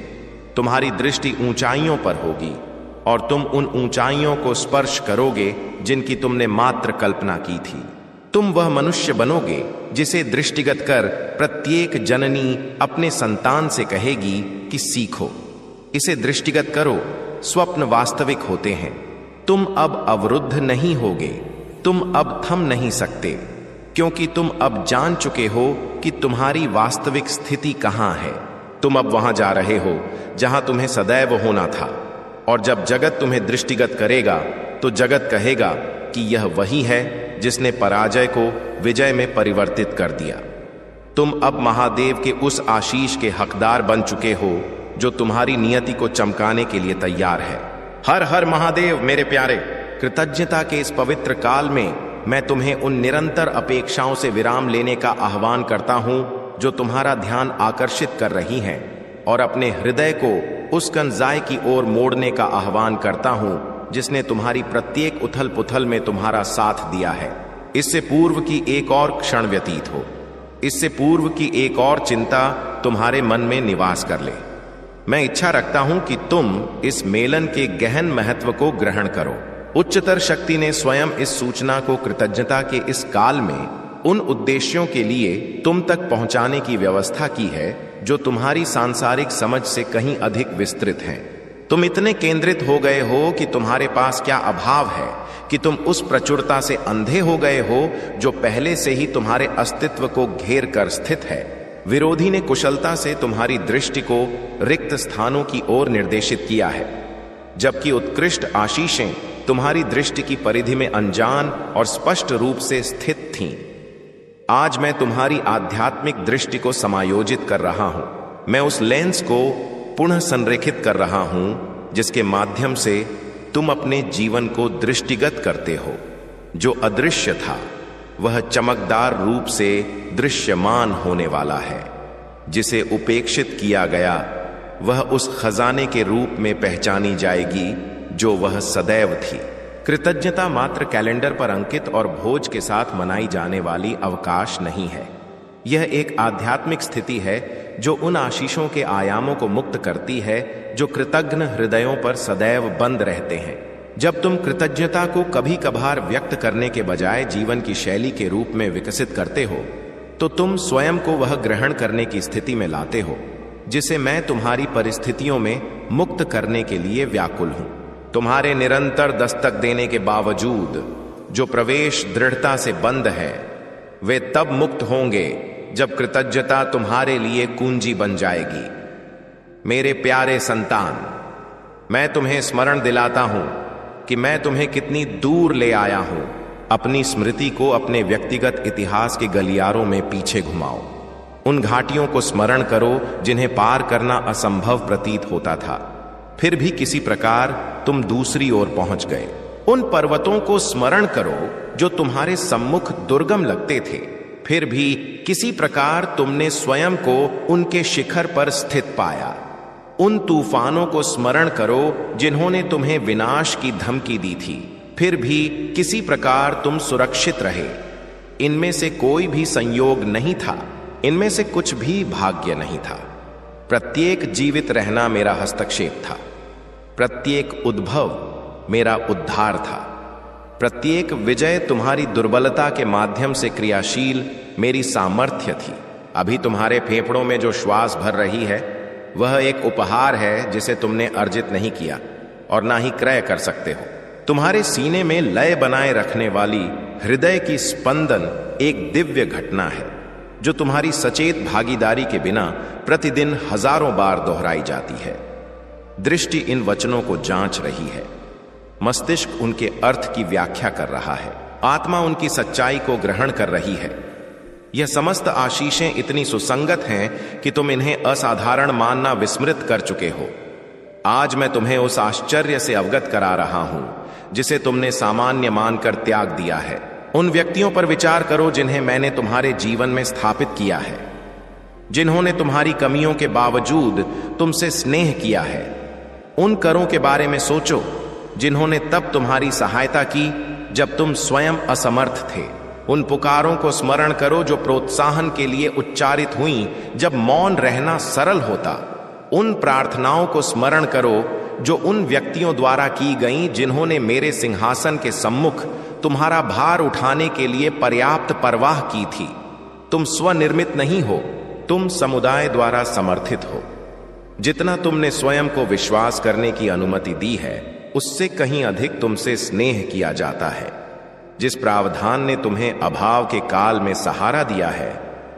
तुम्हारी दृष्टि ऊंचाइयों पर होगी और तुम उन ऊंचाइयों को स्पर्श करोगे जिनकी तुमने मात्र कल्पना की थी। तुम वह मनुष्य बनोगे जिसे दृष्टिगत कर प्रत्येक जननी अपने संतान से कहेगी कि सीखो, इसे दृष्टिगत करो, स्वप्न वास्तविक होते हैं। तुम अब अवरुद्ध नहीं होगे, तुम अब थम नहीं सकते, क्योंकि तुम अब जान चुके हो कि तुम्हारी वास्तविक स्थिति कहां है। तुम अब वहां जा रहे हो जहां तुम्हें सदैव होना था, और जब जगत तुम्हें दृष्टिगत करेगा तो जगत कहेगा कि यह वही है जिसने पराजय को विजय में परिवर्तित कर दिया। तुम अब महादेव के उस आशीष के हकदार बन चुके हो जो तुम्हारी नियति को चमकाने के लिए तैयार है। हर हर महादेव मेरे प्यारे। कृतज्ञता के इस पवित्र काल में मैं तुम्हें उन निरंतर अपेक्षाओं से विराम लेने का आह्वान करता हूं जो तुम्हारा ध्यान आकर्षित कर रही हैं, और अपने हृदय को उस कंजाय की ओर मोड़ने का आह्वान करता हूं जिसने तुम्हारी प्रत्येक उथल पुथल में तुम्हारा साथ दिया है। इससे पूर्व की एक और क्षण व्यतीत हो, इससे पूर्व की एक और चिंता तुम्हारे मन में निवास कर ले। मैं इच्छा रखता हूं कि तुम इस मेलन के गहन महत्व को ग्रहण करो। उच्चतर शक्ति ने स्वयं इस सूचना को कृतज्ञता के इस काल में उन उद्देश्यों के लिए तुम तक पहुंचाने की व्यवस्था की है जो तुम्हारी सांसारिक समझ से कहीं अधिक विस्तृत हैं। तुम इतने केंद्रित हो गए हो कि तुम्हारे पास क्या अभाव है कि तुम उस प्रचुरता से अंधे हो गए हो जो पहले से ही तुम्हारे अस्तित्व को घेर कर स्थित है। विरोधी ने कुशलता से तुम्हारी दृष्टि को रिक्त स्थानों की ओर निर्देशित किया है, जबकि उत्कृष्ट आशीषें तुम्हारी दृष्टि की परिधि में अनजान और स्पष्ट रूप से स्थित थीं। आज मैं तुम्हारी आध्यात्मिक दृष्टि को समायोजित कर रहा हूं। मैं उस लेंस को पुनः संरेखित कर रहा हूं जिसके माध्यम से तुम अपने जीवन को दृष्टिगत करते हो। जो अदृश्य था वह चमकदार रूप से दृश्यमान होने वाला है। जिसे उपेक्षित किया गया वह उस खजाने के रूप में पहचानी जाएगी जो वह सदैव थी। कृतज्ञता मात्र कैलेंडर पर अंकित और भोज के साथ मनाई जाने वाली अवकाश नहीं है। यह एक आध्यात्मिक स्थिति है जो उन आशीषों के आयामों को मुक्त करती है जो कृतज्ञ हृदयों पर सदैव बंद रहते हैं। जब तुम कृतज्ञता को कभी कभार व्यक्त करने के बजाय जीवन की शैली के रूप में विकसित करते हो, तो तुम स्वयं को वह ग्रहण करने की स्थिति में लाते हो जिसे मैं तुम्हारी परिस्थितियों में मुक्त करने के लिए व्याकुल हूं। तुम्हारे निरंतर दस्तक देने के बावजूद जो प्रवेश दृढ़ता से बंद है, वे तब मुक्त होंगे जब कृतज्ञता तुम्हारे लिए कुंजी बन जाएगी। मेरे प्यारे संतान, मैं तुम्हें स्मरण दिलाता हूं कि मैं तुम्हें कितनी दूर ले आया हूं। अपनी स्मृति को अपने व्यक्तिगत इतिहास के गलियारों में पीछे घुमाओ। उन घाटियों को स्मरण करो जिन्हें पार करना असंभव प्रतीत होता था, फिर भी किसी प्रकार तुम दूसरी ओर पहुंच गए। उन पर्वतों को स्मरण करो जो तुम्हारे सम्मुख दुर्गम लगते थे, फिर भी किसी प्रकार तुमने स्वयं को उनके शिखर पर स्थित पाया। उन तूफानों को स्मरण करो जिन्होंने तुम्हें विनाश की धमकी दी थी, फिर भी किसी प्रकार तुम सुरक्षित रहे। इनमें से कोई भी संयोग नहीं था, इनमें से कुछ भी भाग्य नहीं था। प्रत्येक जीवित रहना मेरा हस्तक्षेप था, प्रत्येक उद्भव मेरा उद्धार था, प्रत्येक विजय तुम्हारी दुर्बलता के माध्यम से क्रियाशील मेरी सामर्थ्य थी। अभी तुम्हारे फेफड़ों में जो श्वास भर रही है वह एक उपहार है जिसे तुमने अर्जित नहीं किया और ना ही क्रय कर सकते हो। तुम्हारे सीने में लय बनाए रखने वाली हृदय की स्पंदन एक दिव्य घटना है जो तुम्हारी सचेत भागीदारी के बिना प्रतिदिन हजारों बार दोहराई जाती है। दृष्टि इन वचनों को जांच रही है, मस्तिष्क उनके अर्थ की व्याख्या कर रहा है, आत्मा उनकी सच्चाई को ग्रहण कर रही है। यह समस्त आशीषें इतनी सुसंगत हैं कि तुम इन्हें असाधारण मानना विस्मृत कर चुके हो। आज मैं तुम्हें उस आश्चर्य से अवगत करा रहा हूं जिसे तुमने सामान्य मानकर त्याग दिया है। उन व्यक्तियों पर विचार करो जिन्हें मैंने तुम्हारे जीवन में स्थापित किया है, जिन्होंने तुम्हारी कमियों के बावजूद तुमसे स्नेह किया है। उन करों के बारे में सोचो जिन्होंने तब तुम्हारी सहायता की जब तुम स्वयं असमर्थ थे। उन पुकारों को स्मरण करो जो प्रोत्साहन के लिए उच्चारित हुई जब मौन रहना सरल होता। उन प्रार्थनाओं को स्मरण करो जो उन व्यक्तियों द्वारा की गईं जिन्होंने मेरे सिंहासन के सम्मुख तुम्हारा भार उठाने के लिए पर्याप्त परवाह की थी। तुम स्वनिर्मित नहीं हो, तुम समुदाय द्वारा समर्थित हो। जितना तुमने स्वयं को विश्वास करने की अनुमति दी है उससे कहीं अधिक तुमसे स्नेह किया जाता है। जिस प्रावधान ने तुम्हें अभाव के काल में सहारा दिया है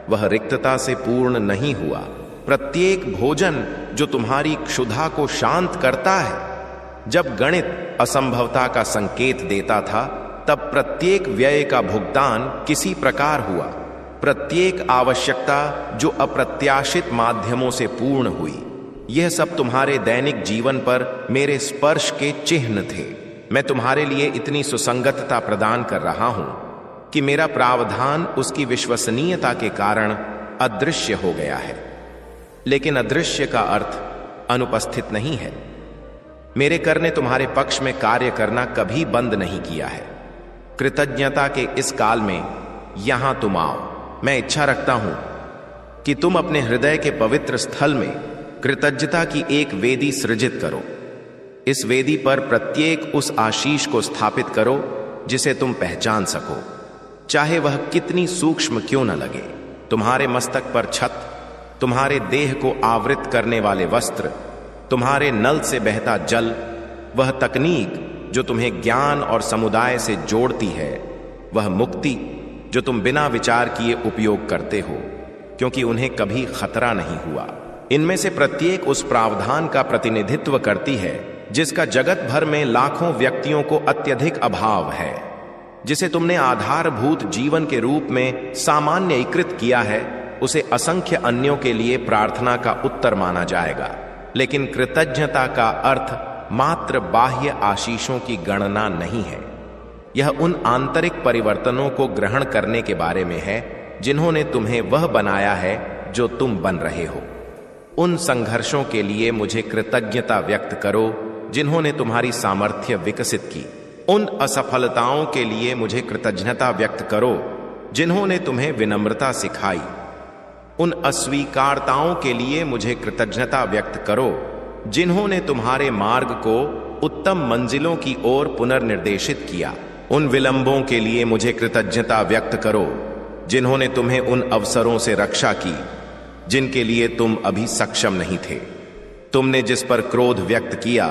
वह रिक्तता से पूर्ण नहीं हुआ। प्रत्येक भोजन जो तुम्हारी क्षुधा को शांत करता है, जब गणित असंभवता का संकेत देता था तब प्रत्येक व्यय का भुगतान किसी प्रकार हुआ। प्रत्येक आवश्यकता जो अप्रत्याशित माध्यमों से पूर्ण हुई, यह सब तुम्हारे दैनिक जीवन पर मेरे स्पर्श के चिन्ह थे। मैं तुम्हारे लिए इतनी सुसंगतता प्रदान कर रहा हूं कि मेरा प्रावधान उसकी विश्वसनीयता के कारण अदृश्य हो गया है। लेकिन अदृश्य का अर्थ अनुपस्थित नहीं है। मेरे कर ने तुम्हारे पक्ष में कार्य करना कभी बंद नहीं किया है। कृतज्ञता के इस काल में यहां तुम आओ। मैं इच्छा रखता हूं कि तुम अपने हृदय के पवित्र स्थल में कृतज्ञता की एक वेदी सृजित करो। इस वेदी पर प्रत्येक उस आशीष को स्थापित करो जिसे तुम पहचान सको, चाहे वह कितनी सूक्ष्म क्यों न लगे। तुम्हारे मस्तक पर छत, तुम्हारे देह को आवृत करने वाले वस्त्र, तुम्हारे नल से बहता जल, वह तकनीक जो तुम्हें ज्ञान और समुदाय से जोड़ती है, वह मुक्ति जो तुम बिना विचार किए उपयोग करते हो क्योंकि उन्हें कभी खतरा नहीं हुआ। इनमें से प्रत्येक उस प्रावधान का प्रतिनिधित्व करती है जिसका जगत भर में लाखों व्यक्तियों को अत्यधिक अभाव है, जिसे तुमने आधारभूत जीवन के रूप में सामान्यीकृत किया है। उसे असंख्य अन्यों के लिए प्रार्थना का उत्तर माना जाएगा। लेकिन कृतज्ञता का अर्थ मात्र बाह्य आशीषों की गणना नहीं है। यह उन आंतरिक परिवर्तनों को ग्रहण करने के बारे में है जिन्होंने तुम्हें वह बनाया है जो तुम बन रहे हो। उन संघर्षों के लिए मुझे कृतज्ञता व्यक्त करो जिन्होंने तुम्हारी सामर्थ्य विकसित की। उन असफलताओं के लिए मुझे कृतज्ञता व्यक्त करो जिन्होंने तुम्हें विनम्रता सिखाई। उन अस्वीकारताओं के लिए मुझे कृतज्ञता व्यक्त करो जिन्होंने तुम्हारे मार्ग को उत्तम मंजिलों की ओर पुनर्निर्देशित किया। उन विलंबों के लिए मुझे कृतज्ञता व्यक्त करो जिन्होंने तुम्हें उन अवसरों से रक्षा की जिनके लिए तुम अभी सक्षम नहीं थे। तुमने जिस पर क्रोध व्यक्त किया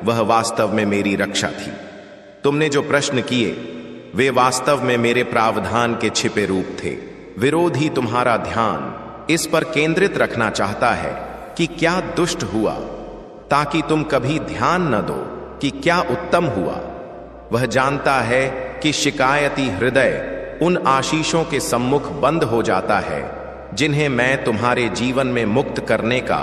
वह वास्तव में मेरी रक्षा थी। तुमने जो प्रश्न किए वे वास्तव में मेरे प्रावधान के छिपे रूप थे। विरोधी तुम्हारा ध्यान इस पर केंद्रित रखना चाहता है कि क्या दुष्ट हुआ, ताकि तुम कभी ध्यान न दो कि क्या उत्तम हुआ। वह जानता है कि शिकायती हृदय उन आशीषों के सम्मुख बंद हो जाता है जिन्हें मैं तुम्हारे जीवन में मुक्त करने का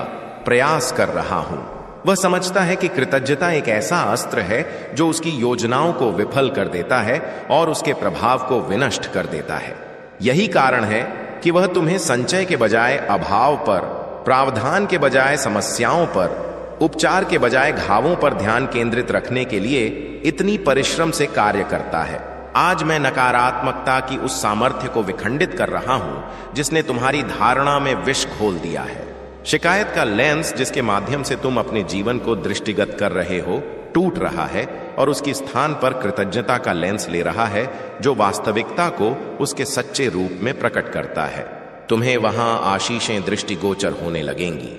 प्रयास कर रहा हूं। वह समझता है कि कृतज्ञता एक ऐसा अस्त्र है जो उसकी योजनाओं को विफल कर देता है और उसके प्रभाव को विनष्ट कर देता है। यही कारण है कि वह तुम्हें संचय के बजाय अभाव पर, प्रावधान के बजाय समस्याओं पर, उपचार के बजाय घावों पर ध्यान केंद्रित रखने के लिए इतनी परिश्रम से कार्य करता है। आज मैं नकारात्मकता की उस सामर्थ्य को विखंडित कर रहा हूं जिसने तुम्हारी धारणा में विष घोल दिया है। शिकायत का लेंस जिसके माध्यम से तुम अपने जीवन को दृष्टिगत कर रहे हो टूट रहा है और उसके स्थान पर कृतज्ञता का लेंस ले रहा है जो वास्तविकता को उसके सच्चे रूप में प्रकट करता है। तुम्हें वहां आशीषें दृष्टिगोचर होने लगेंगी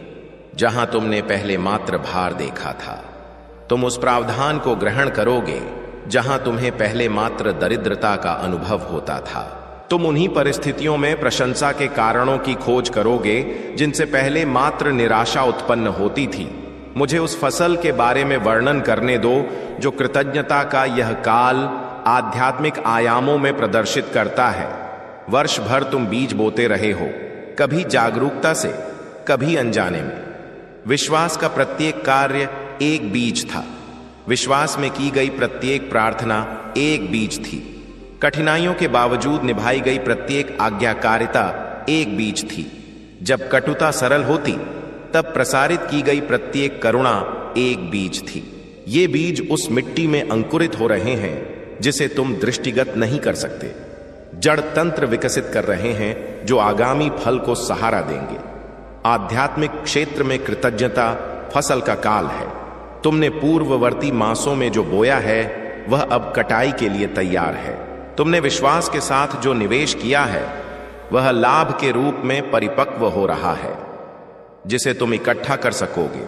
जहां तुमने पहले मात्र भार देखा था। तुम उस प्रावधान को ग्रहण करोगे जहां तुम्हें पहले मात्र दरिद्रता का अनुभव होता था। तुम उन्हीं परिस्थितियों में प्रशंसा के कारणों की खोज करोगे जिनसे पहले मात्र निराशा उत्पन्न होती थी। मुझे उस फसल के बारे में वर्णन करने दो जो कृतज्ञता का यह काल आध्यात्मिक आयामों में प्रदर्शित करता है। वर्ष भर तुम बीज बोते रहे हो, कभी जागरूकता से, कभी अनजाने में। विश्वास का प्रत्येक कार्य एक बीज था। विश्वास में की गई प्रत्येक प्रार्थना एक बीज थी। कठिनाइयों के बावजूद निभाई गई प्रत्येक आज्ञाकारिता एक बीज थी। जब कटुता सरल होती तब प्रसारित की गई प्रत्येक करुणा एक बीज थी। ये बीज उस मिट्टी में अंकुरित हो रहे हैं जिसे तुम दृष्टिगत नहीं कर सकते। जड़ तंत्र विकसित कर रहे हैं जो आगामी फल को सहारा देंगे। आध्यात्मिक क्षेत्र में कृतज्ञता फसल का काल है। तुमने पूर्ववर्ती मासों में जो बोया है वह अब कटाई के लिए तैयार है। तुमने विश्वास के साथ जो निवेश किया है वह लाभ के रूप में परिपक्व हो रहा है जिसे तुम इकट्ठा कर सकोगे।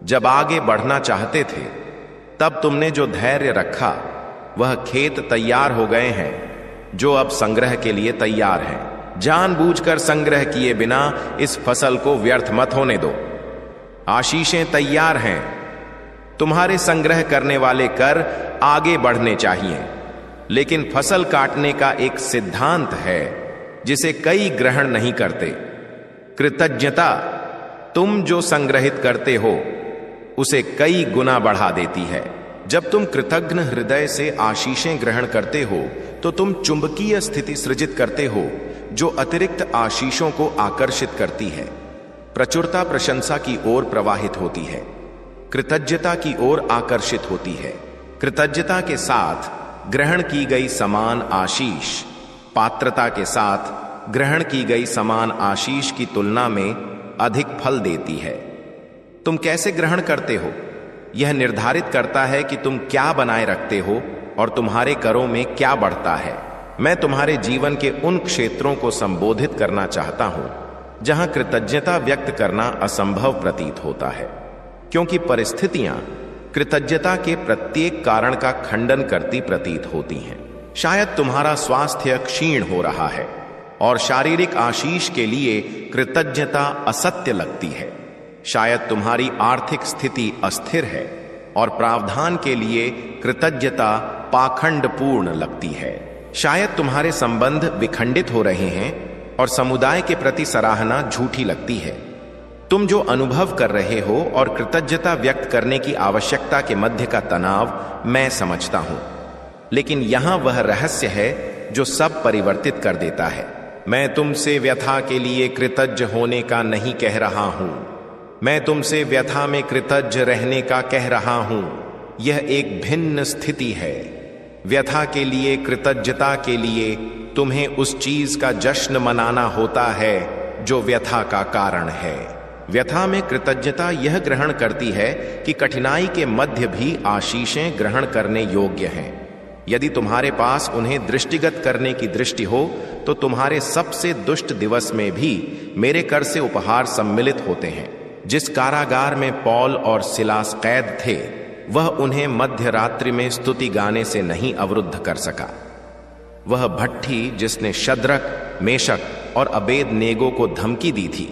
जब आगे बढ़ना चाहते थे तब तुमने जो धैर्य रखा वह खेत तैयार हो गए हैं जो अब संग्रह के लिए तैयार हैं। जानबूझकर संग्रह किए बिना इस फसल को व्यर्थ मत होने दो। आशीषें तैयार हैं। तुम्हारे संग्रह करने वाले कर आगे बढ़ने चाहिए, लेकिन फसल काटने का एक सिद्धांत है जिसे कई ग्रहण नहीं करते। कृतज्ञता तुम जो संग्रहित करते हो उसे कई गुना बढ़ा देती है। जब तुम कृतज्ञ हृदय से आशीषें ग्रहण करते हो तो तुम चुंबकीय स्थिति सृजित करते हो जो अतिरिक्त आशीषों को आकर्षित करती है। प्रचुरता प्रशंसा की ओर प्रवाहित होती है, कृतज्ञता की ओर आकर्षित होती है। कृतज्ञता के साथ ग्रहण की गई समान आशीष पात्रता के साथ ग्रहण की गई समान आशीष की तुलना में अधिक फल देती है। तुम कैसे ग्रहण करते हो यह निर्धारित करता है कि तुम क्या बनाए रखते हो और तुम्हारे करों में क्या बढ़ता है। मैं तुम्हारे जीवन के उन क्षेत्रों को संबोधित करना चाहता हूं जहां कृतज्ञता व्यक्त करना असंभव प्रतीत होता है, क्योंकि परिस्थितियां कृतज्ञता के प्रत्येक कारण का खंडन करती प्रतीत होती हैं। शायद तुम्हारा स्वास्थ्य क्षीण हो रहा है और शारीरिक आशीष के लिए कृतज्ञता असत्य लगती है। शायद तुम्हारी आर्थिक स्थिति अस्थिर है और प्रावधान के लिए कृतज्ञता पाखंडपूर्ण लगती है। शायद तुम्हारे संबंध विखंडित हो रहे हैं और समुदाय के प्रति सराहना झूठी लगती है। तुम जो अनुभव कर रहे हो और कृतज्ञता व्यक्त करने की आवश्यकता के मध्य का तनाव मैं समझता हूं, लेकिन यहां वह रहस्य है जो सब परिवर्तित कर देता है। मैं तुमसे व्यथा के लिए कृतज्ञ होने का नहीं कह रहा हूं, मैं तुमसे व्यथा में कृतज्ञ रहने का कह रहा हूं। यह एक भिन्न स्थिति है। व्यथा के लिए, कृतज्ञता के लिए तुम्हें उस चीज का जश्न मनाना होता है जो व्यथा का कारण है। व्यथा में कृतज्ञता यह ग्रहण करती है कि कठिनाई के मध्य भी आशीषें ग्रहण करने योग्य हैं। यदि तुम्हारे पास उन्हें दृष्टिगत करने की दृष्टि हो तो तुम्हारे सबसे दुष्ट दिवस में भी मेरे कर से उपहार सम्मिलित होते हैं। जिस कारागार में पौल और सिलास कैद थे, वह उन्हें मध्य रात्रि में स्तुति गाने से नहीं अवरुद्ध कर सका। वह भट्ठी जिसने शद्रक, मेशक और अबेदनेगो को धमकी दी थी,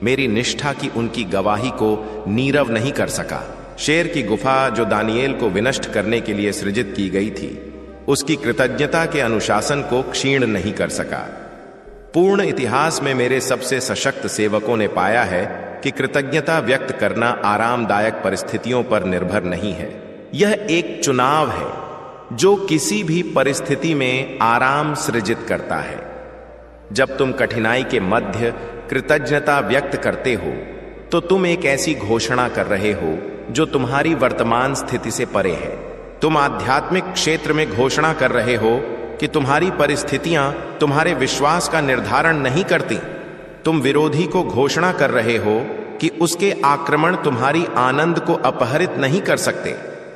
मेरी निष्ठा की उनकी गवाही को नीरव नहीं कर सका। शेर की गुफा जो दानियेल को विनष्ट करने के लिए सृजित की गई थी, उसकी कृतज्ञता के अनुशासन को क्षीण नहीं कर सका। पूर्ण इतिहास में मेरे सबसे सशक्त सेवकों ने पाया है कि कृतज्ञता व्यक्त करना आरामदायक परिस्थितियों पर निर्भर नहीं है। यह एक चुनाव है जो किसी भी परिस्थिति में आराम सृजित करता है। जब तुम कठिनाई के मध्य कृतज्ञता व्यक्त करते हो तो तुम एक ऐसी घोषणा कर रहे हो जो तुम्हारी वर्तमान स्थिति से परे है। तुम आध्यात्मिक क्षेत्र में घोषणा कर रहे हो कि तुम्हारी परिस्थितियां तुम्हारे विश्वास का निर्धारण नहीं करती। तुम विरोधी को घोषणा कर रहे हो कि उसके आक्रमण तुम्हारी आनंद को अपहरित नहीं कर सकते।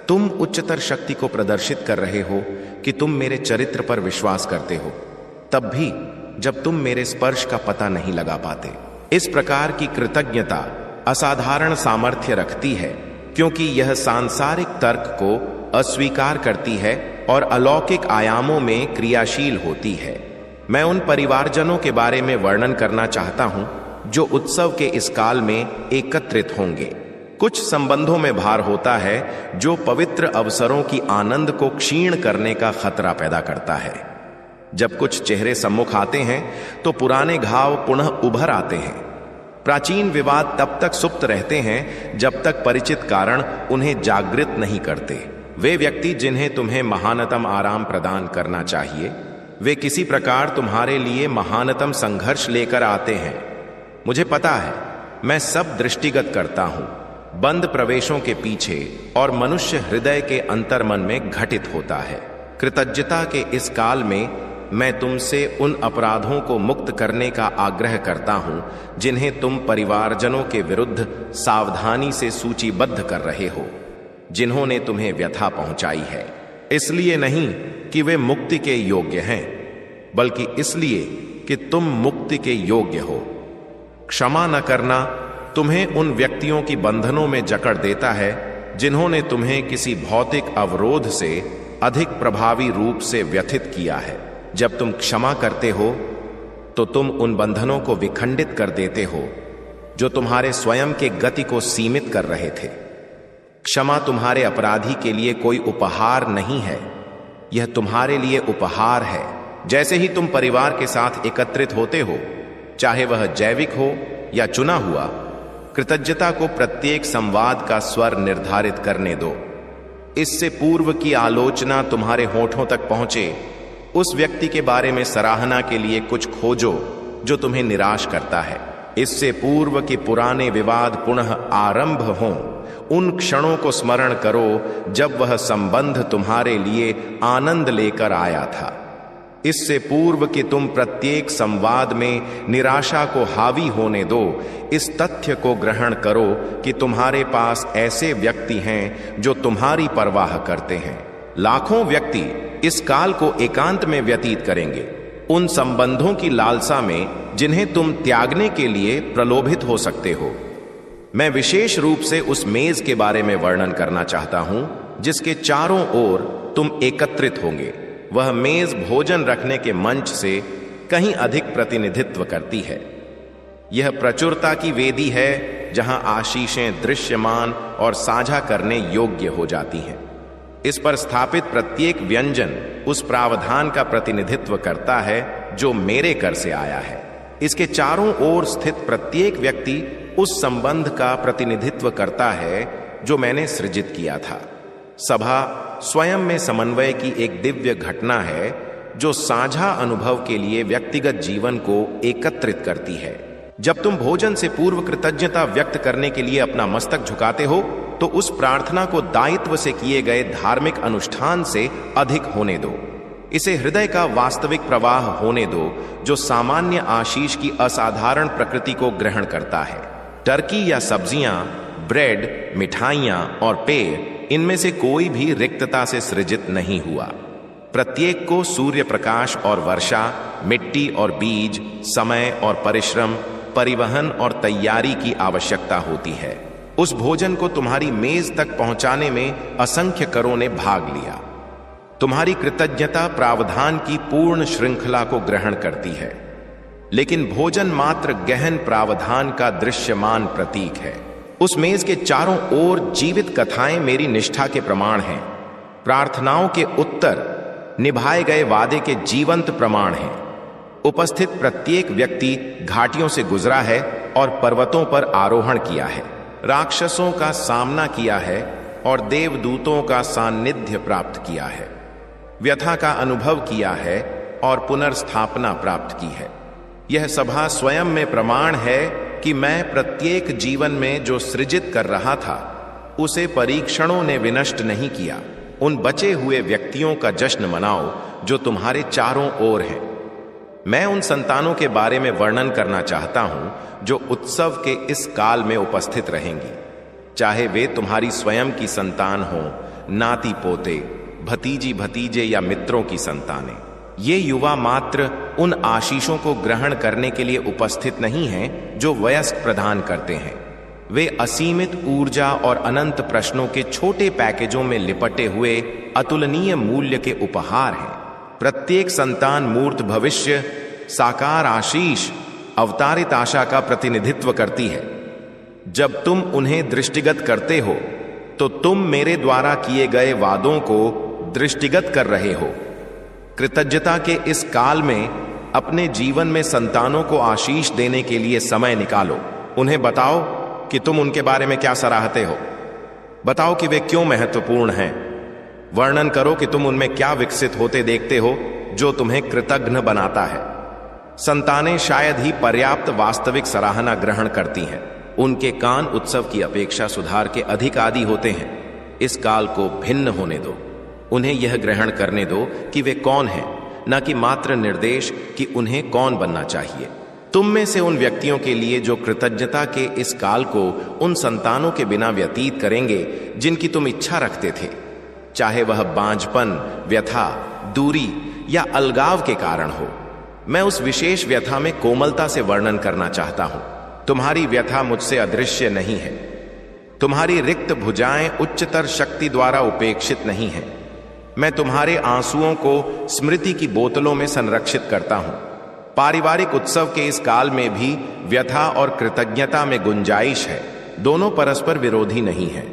तुम उच्चतर शक्ति को प्रदर्शित कर रहे हो कि तुम मेरे चरित्र पर विश्वास करते हो, तब भी जब तुम मेरे स्पर्श का पता नहीं लगा पाते। इस प्रकार की कृतज्ञता असाधारण सामर्थ्य रखती है, क्योंकि यह सांसारिक तर्क को अस्वीकार करती है और अलौकिक आयामों में क्रियाशील होती है। मैं उन परिवारजनों के बारे में वर्णन करना चाहता हूं जो उत्सव के इस काल में एकत्रित होंगे। कुछ संबंधों में भार होता है जो पवित्र अवसरों की आनंद को क्षीण करने का खतरा पैदा करता है। जब कुछ चेहरे सम्मुख आते हैं तो पुराने घाव पुनः उभर आते हैं। प्राचीन विवाद तब तक सुप्त रहते हैं जब तक परिचित कारण उन्हें जागृत नहीं करते। वे व्यक्ति जिन्हें तुम्हें महानतम आराम प्रदान करना चाहिए, वे किसी प्रकार तुम्हारे लिए महानतम संघर्ष लेकर आते हैं। मुझे पता है, मैं सब दृष्टिगत करता हूं, बंद प्रवेशों के पीछे और मनुष्य हृदय के अंतर्मन में घटित होता है। कृतज्ञता के इस काल में मैं तुमसे उन अपराधों को मुक्त करने का आग्रह करता हूं जिन्हें तुम परिवारजनों के विरुद्ध सावधानी से सूचीबद्ध कर रहे हो, जिन्होंने तुम्हें व्यथा पहुंचाई है। इसलिए नहीं कि वे मुक्ति के योग्य हैं, बल्कि इसलिए कि तुम मुक्ति के योग्य हो। क्षमा न करना तुम्हें उन व्यक्तियों की बंधनों में जकड़ देता है जिन्होंने तुम्हें किसी भौतिक अवरोध से अधिक प्रभावी रूप से व्यथित किया है। जब तुम क्षमा करते हो तो तुम उन बंधनों को विखंडित कर देते हो जो तुम्हारे स्वयं के गति को सीमित कर रहे थे। क्षमा तुम्हारे अपराधी के लिए कोई उपहार नहीं है, यह तुम्हारे लिए उपहार है। जैसे ही तुम परिवार के साथ एकत्रित होते हो, चाहे वह जैविक हो या चुना हुआ, कृतज्ञता को प्रत्येक संवाद का स्वर निर्धारित करने दो। इससे पूर्व की आलोचना तुम्हारे होठों तक पहुंचे, उस व्यक्ति के बारे में सराहना के लिए कुछ खोजो जो तुम्हें निराश करता है। इससे पूर्व कि पुराने विवाद पुनः आरंभ हों, उन क्षणों को स्मरण करो जब वह संबंध तुम्हारे लिए आनंद लेकर आया था। इससे पूर्व कि तुम प्रत्येक संवाद में निराशा को हावी होने दो, इस तथ्य को ग्रहण करो कि तुम्हारे पास ऐसे व्यक्ति हैं जो तुम्हारी परवाह करते हैं। लाखों व्यक्ति इस काल को एकांत में व्यतीत करेंगे, उन संबंधों की लालसा में जिन्हें तुम त्यागने के लिए प्रलोभित हो सकते हो। मैं विशेष रूप से उस मेज के बारे में वर्णन करना चाहता हूं जिसके चारों ओर तुम एकत्रित होंगे। वह मेज भोजन रखने के मंच से कहीं अधिक प्रतिनिधित्व करती है। यह प्रचुरता की वेदी है जहां आशीषें दृश्यमान और साझा करने योग्य हो जाती हैं। इस पर स्थापित प्रत्येक व्यंजन उस प्रावधान का प्रतिनिधित्व करता है जो मेरे कर से आया है। इसके चारों ओर स्थित प्रत्येक व्यक्ति उस संबंध का प्रतिनिधित्व करता है जो मैंने सृजित किया था। सभा स्वयं में समन्वय की एक दिव्य घटना है जो साझा अनुभव के लिए व्यक्तिगत जीवन को एकत्रित करती है। जब तुम भोजन से पूर्व कृतज्ञता व्यक्त करने के लिए अपना मस्तक झुकाते हो तो उस प्रार्थना को दायित्व से किए गए धार्मिक अनुष्ठान से अधिक होने दो। इसे हृदय का वास्तविक प्रवाह होने दो जो सामान्य आशीष की असाधारण प्रकृति को ग्रहण करता है। टर्की या सब्जियां, ब्रेड, मिठाइयां और पेय, इनमें से कोई भी रिक्तता से सृजित नहीं हुआ। प्रत्येक को सूर्य प्रकाश और वर्षा, मिट्टी और बीज, समय और परिश्रम, परिवहन और तैयारी की आवश्यकता होती है। उस भोजन को तुम्हारी मेज तक पहुंचाने में असंख्य करों ने भाग लिया। तुम्हारी कृतज्ञता प्रावधान की पूर्ण श्रृंखला को ग्रहण करती है, लेकिन भोजन मात्र गहन प्रावधान का दृश्यमान प्रतीक है। उस मेज के चारों ओर जीवित कथाएं मेरी निष्ठा के प्रमाण हैं। प्रार्थनाओं के उत्तर निभाए गए वादे के जीवंत प्रमाण हैं। उपस्थित प्रत्येक व्यक्ति घाटियों से गुजरा है और पर्वतों पर आरोहण किया है, राक्षसों का सामना किया है और देवदूतों का सान्निध्य प्राप्त किया है, व्यथा का अनुभव किया है और पुनर्स्थापना प्राप्त की है। यह सभा स्वयं में प्रमाण है कि मैं प्रत्येक जीवन में जो सृजित कर रहा था उसे परीक्षणों ने विनष्ट नहीं किया। उन बचे हुए व्यक्तियों का जश्न मनाओ जो तुम्हारे चारों ओर हैं। मैं उन संतानों के बारे में वर्णन करना चाहता हूं जो उत्सव के इस काल में उपस्थित रहेंगी, चाहे वे तुम्हारी स्वयं की संतान हो, नाती पोते, भतीजी भतीजे या मित्रों की संतानें। ये युवा मात्र उन आशीषों को ग्रहण करने के लिए उपस्थित नहीं हैं जो वयस्क प्रदान करते हैं। वे असीमित ऊर्जा और अनंत प्रश्नों के छोटे पैकेजों में लिपटे हुए अतुलनीय मूल्य के उपहार हैं। प्रत्येक संतान मूर्त भविष्य, साकार आशीष, अवतारित आशा का प्रतिनिधित्व करती है। जब तुम उन्हें दृष्टिगत करते हो तो तुम मेरे द्वारा किए गए वादों को दृष्टिगत कर रहे हो। कृतज्ञता के इस काल में अपने जीवन में संतानों को आशीष देने के लिए समय निकालो। उन्हें बताओ कि तुम उनके बारे में क्या सराहते हो। बताओ कि वे क्यों महत्वपूर्ण हैं। वर्णन करो कि तुम उनमें क्या विकसित होते देखते हो जो तुम्हें कृतज्ञ बनाता है। संतानें शायद ही पर्याप्त वास्तविक सराहना ग्रहण करती हैं। उनके कान उत्सव की अपेक्षा सुधार के अधिक आदी होते हैं। इस काल को भिन्न होने दो। उन्हें यह ग्रहण करने दो कि वे कौन हैं, न कि मात्र निर्देश कि उन्हें कौन बनना चाहिए। तुम में से उन व्यक्तियों के लिए जो कृतज्ञता के इस काल को उन संतानों के बिना व्यतीत करेंगे जिनकी तुम इच्छा रखते थे, चाहे वह बांझपन, व्यथा, दूरी या अलगाव के कारण हो। मैं उस विशेष व्यथा में कोमलता से वर्णन करना चाहता हूं। तुम्हारी व्यथा मुझसे अदृश्य नहीं है। तुम्हारी रिक्त भुजाएं उच्चतर शक्ति द्वारा उपेक्षित नहीं है। मैं तुम्हारे आंसुओं को स्मृति की बोतलों में संरक्षित करता हूं। पारिवारिक उत्सव के इस काल में भी व्यथा और कृतज्ञता में गुंजाइश है। दोनों परस्पर विरोधी नहीं है।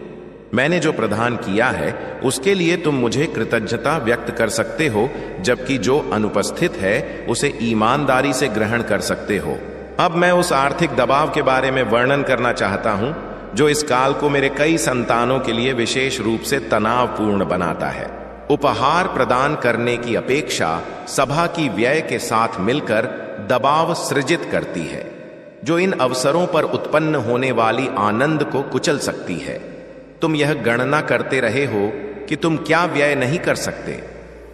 मैंने जो प्रदान किया है उसके लिए तुम मुझे कृतज्ञता व्यक्त कर सकते हो, जबकि जो अनुपस्थित है उसे ईमानदारी से ग्रहण कर सकते हो। अब मैं उस आर्थिक दबाव के बारे में वर्णन करना चाहता हूं जो इस काल को मेरे कई संतानों के लिए विशेष रूप से तनावपूर्ण बनाता है। उपहार प्रदान करने की अपेक्षा सभा की व्यय के साथ मिलकर दबाव सृजित करती है, जो इन अवसरों पर उत्पन्न होने वाली आनंद को कुचल सकती है। तुम यह गणना करते रहे हो कि तुम क्या व्यय नहीं कर सकते,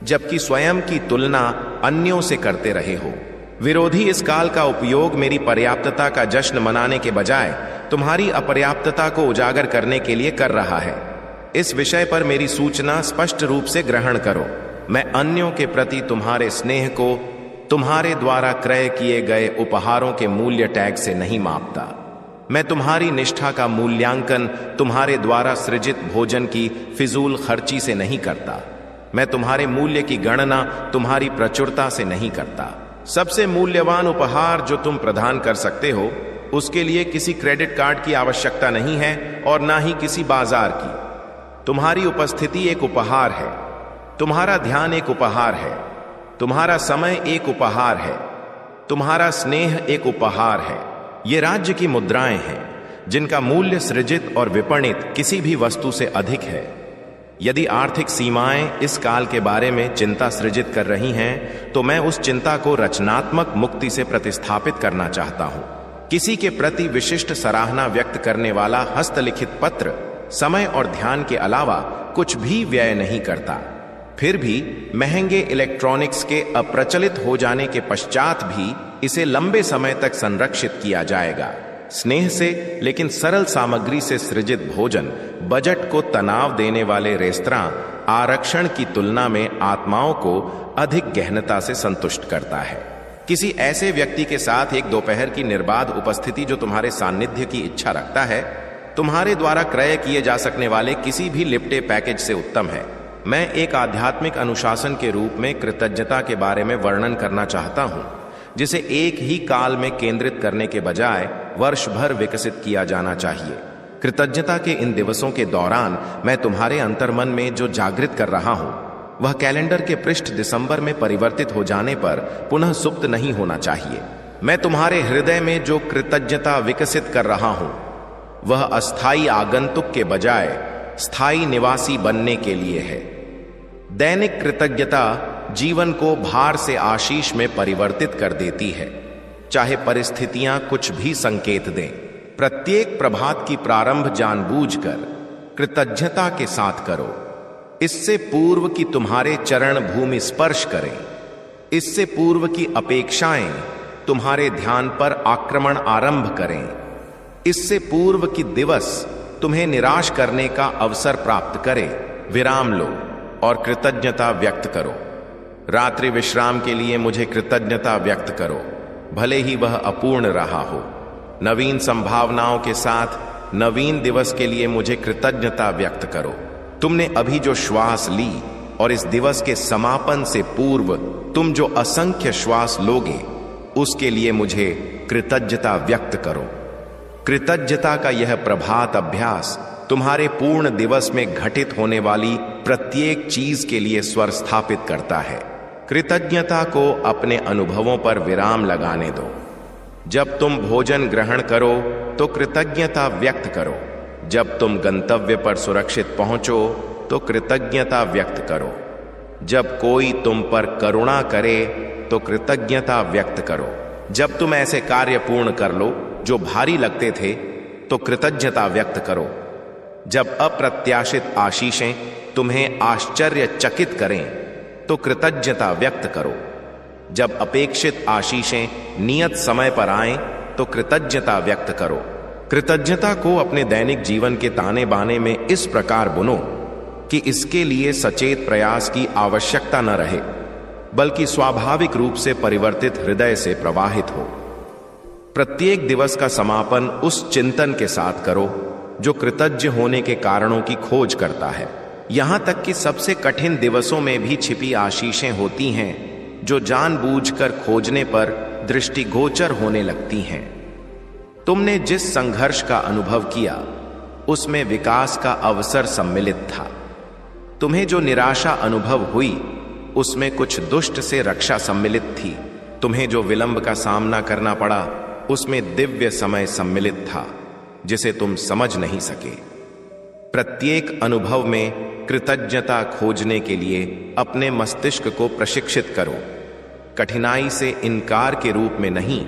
जबकि स्वयं की तुलना अन्यों से करते रहे हो। विरोधी इस काल का उपयोग मेरी पर्याप्तता का जश्न मनाने के बजाय तुम्हारी अपर्याप्तता को उजागर करने के लिए कर रहा है। इस विषय पर मेरी सूचना स्पष्ट रूप से ग्रहण करो। मैं अन्यों के प्रति तुम्हारे स्नेह को तुम्हारे द्वारा क्रय किए गए उपहारों के मूल्य टैग से नहीं मापता। मैं तुम्हारी निष्ठा का मूल्यांकन तुम्हारे द्वारा सृजित भोजन की फिजूल खर्ची से नहीं करता। मैं तुम्हारे मूल्य की गणना तुम्हारी प्रचुरता से नहीं करता। सबसे मूल्यवान उपहार जो तुम प्रदान कर सकते हो, उसके लिए किसी क्रेडिट कार्ड की आवश्यकता नहीं है और ना ही किसी बाजार की। तुम्हारी उपस्थिति एक उपहार है। तुम्हारा ध्यान एक उपहार है। तुम्हारा समय एक उपहार है। तुम्हारा स्नेह एक उपहार है। ये राज्य की मुद्राएं हैं जिनका मूल्य सृजित और विपणित किसी भी वस्तु से अधिक है। यदि आर्थिक सीमाएं इस काल के बारे में चिंता सृजित कर रही हैं, तो मैं उस चिंता को रचनात्मक मुक्ति से प्रतिस्थापित करना चाहता हूं। किसी के प्रति विशिष्ट सराहना व्यक्त करने वाला हस्तलिखित पत्र समय और ध्यान के अलावा कुछ भी व्यय नहीं करता। फिर भी महंगे इलेक्ट्रॉनिक्स के अप्रचलित हो जाने के पश्चात भी इसे लंबे समय तक संरक्षित किया जाएगा। स्नेह से लेकिन सरल सामग्री से सृजित भोजन बजट को तनाव देने वाले रेस्तरां आरक्षण की तुलना में आत्माओं को अधिक गहनता से संतुष्ट करता है। किसी ऐसे व्यक्ति के साथ एक दोपहर की निर्बाध उपस्थिति जो तुम्हारे सान्निध्य की इच्छा रखता है, तुम्हारे द्वारा क्रय किए जा सकने वाले किसी भी लिपटे पैकेज से उत्तम है। मैं एक आध्यात्मिक अनुशासन के रूप में कृतज्ञता के बारे में वर्णन करना चाहता हूं, जिसे एक ही काल में केंद्रित करने के बजाय वर्ष भर विकसित किया जाना चाहिए। कृतज्ञता के इन दिवसों के दौरान मैं तुम्हारे अंतर्मन में जो जागृत कर रहा हूं, वह कैलेंडर के पृष्ठ दिसंबर में परिवर्तित हो जाने पर पुनः सुप्त नहीं होना चाहिए। मैं तुम्हारे हृदय में जो कृतज्ञता विकसित कर रहा हूं, वह अस्थायी आगंतुक के बजाय स्थायी निवासी बनने के लिए है। दैनिक कृतज्ञता जीवन को भार से आशीष में परिवर्तित कर देती है, चाहे परिस्थितियां कुछ भी संकेत दें। प्रत्येक प्रभात की प्रारंभ जानबूझकर कृतज्ञता के साथ करो, इससे पूर्व कि तुम्हारे चरण भूमि स्पर्श करें, इससे पूर्व की अपेक्षाएं तुम्हारे ध्यान पर आक्रमण आरंभ करें, इससे पूर्व कि दिवस तुम्हें निराश करने का अवसर प्राप्त करे। विराम लो और कृतज्ञता व्यक्त करो। रात्रि विश्राम के लिए मुझे कृतज्ञता व्यक्त करो, भले ही वह अपूर्ण रहा हो। नवीन संभावनाओं के साथ नवीन दिवस के लिए मुझे कृतज्ञता व्यक्त करो। तुमने अभी जो श्वास ली और इस दिवस के समापन से पूर्व तुम जो असंख्य श्वास लोगे, उसके लिए मुझे कृतज्ञता व्यक्त करो। कृतज्ञता का यह प्रभात अभ्यास तुम्हारे पूर्ण दिवस में घटित होने वाली प्रत्येक चीज के लिए स्वर स्थापित करता है। कृतज्ञता को अपने अनुभवों पर विराम लगाने दो। जब तुम भोजन ग्रहण करो तो कृतज्ञता व्यक्त करो। जब तुम गंतव्य पर सुरक्षित पहुंचो तो कृतज्ञता व्यक्त करो। जब कोई तुम पर करुणा करे तो कृतज्ञता व्यक्त करो। जब तुम ऐसे कार्य पूर्ण कर लो जो भारी लगते थे तो कृतज्ञता व्यक्त करो। जब अप्रत्याशित आशीषें तुम्हें आश्चर्यचकित करें तो कृतज्ञता व्यक्त करो। जब अपेक्षित आशीषें नियत समय पर आएं तो कृतज्ञता व्यक्त करो। कृतज्ञता को अपने दैनिक जीवन के ताने बाने में इस प्रकार बुनो कि इसके लिए सचेत प्रयास की आवश्यकता न रहे, बल्कि स्वाभाविक रूप से परिवर्तित हृदय से प्रवाहित हो। प्रत्येक दिवस का समापन उस चिंतन के साथ करो जो कृतज्ञ होने के कारणों की खोज करता है। यहां तक कि सबसे कठिन दिवसों में भी छिपी आशीषें होती हैं जो जानबूझकर खोजने पर दृष्टिगोचर होने लगती हैं। तुमने जिस संघर्ष का अनुभव किया उसमें विकास का अवसर सम्मिलित था। तुम्हें जो निराशा अनुभव हुई उसमें कुछ दुष्ट से रक्षा सम्मिलित थी। तुम्हें जो विलंब का सामना करना पड़ा उसमें दिव्य समय सम्मिलित था जिसे तुम समझ नहीं सके। प्रत्येक अनुभव में कृतज्ञता खोजने के लिए अपने मस्तिष्क को प्रशिक्षित करो। कठिनाई से इनकार के रूप में नहीं,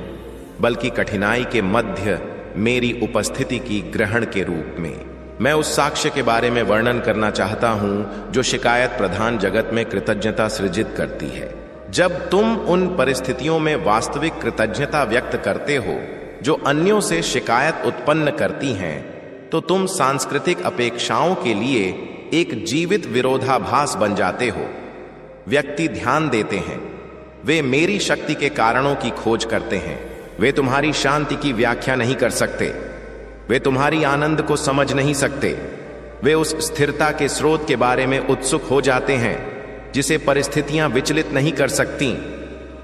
बल्कि कठिनाई के मध्य मेरी उपस्थिति की ग्रहण के रूप में। मैं उस साक्ष्य के बारे में वर्णन करना चाहता हूं जो शिकायत प्रधान जगत में कृतज्ञता सृजित करती है। जब तुम उन परिस्थितियों में वास्तविक कृतज्ञता व्यक्त करते हो जो अन्यों से शिकायत उत्पन्न करती हैं, तो तुम सांस्कृतिक अपेक्षाओं के लिए एक जीवित विरोधाभास बन जाते हो। व्यक्ति ध्यान देते हैं, वे मेरी शक्ति के कारणों की खोज करते हैं। वे तुम्हारी शांति की व्याख्या नहीं कर सकते, वे तुम्हारी आनंद को समझ नहीं सकते। वे उस स्थिरता के स्रोत के बारे में उत्सुक हो जाते हैं जिसे परिस्थितियां विचलित नहीं कर सकती।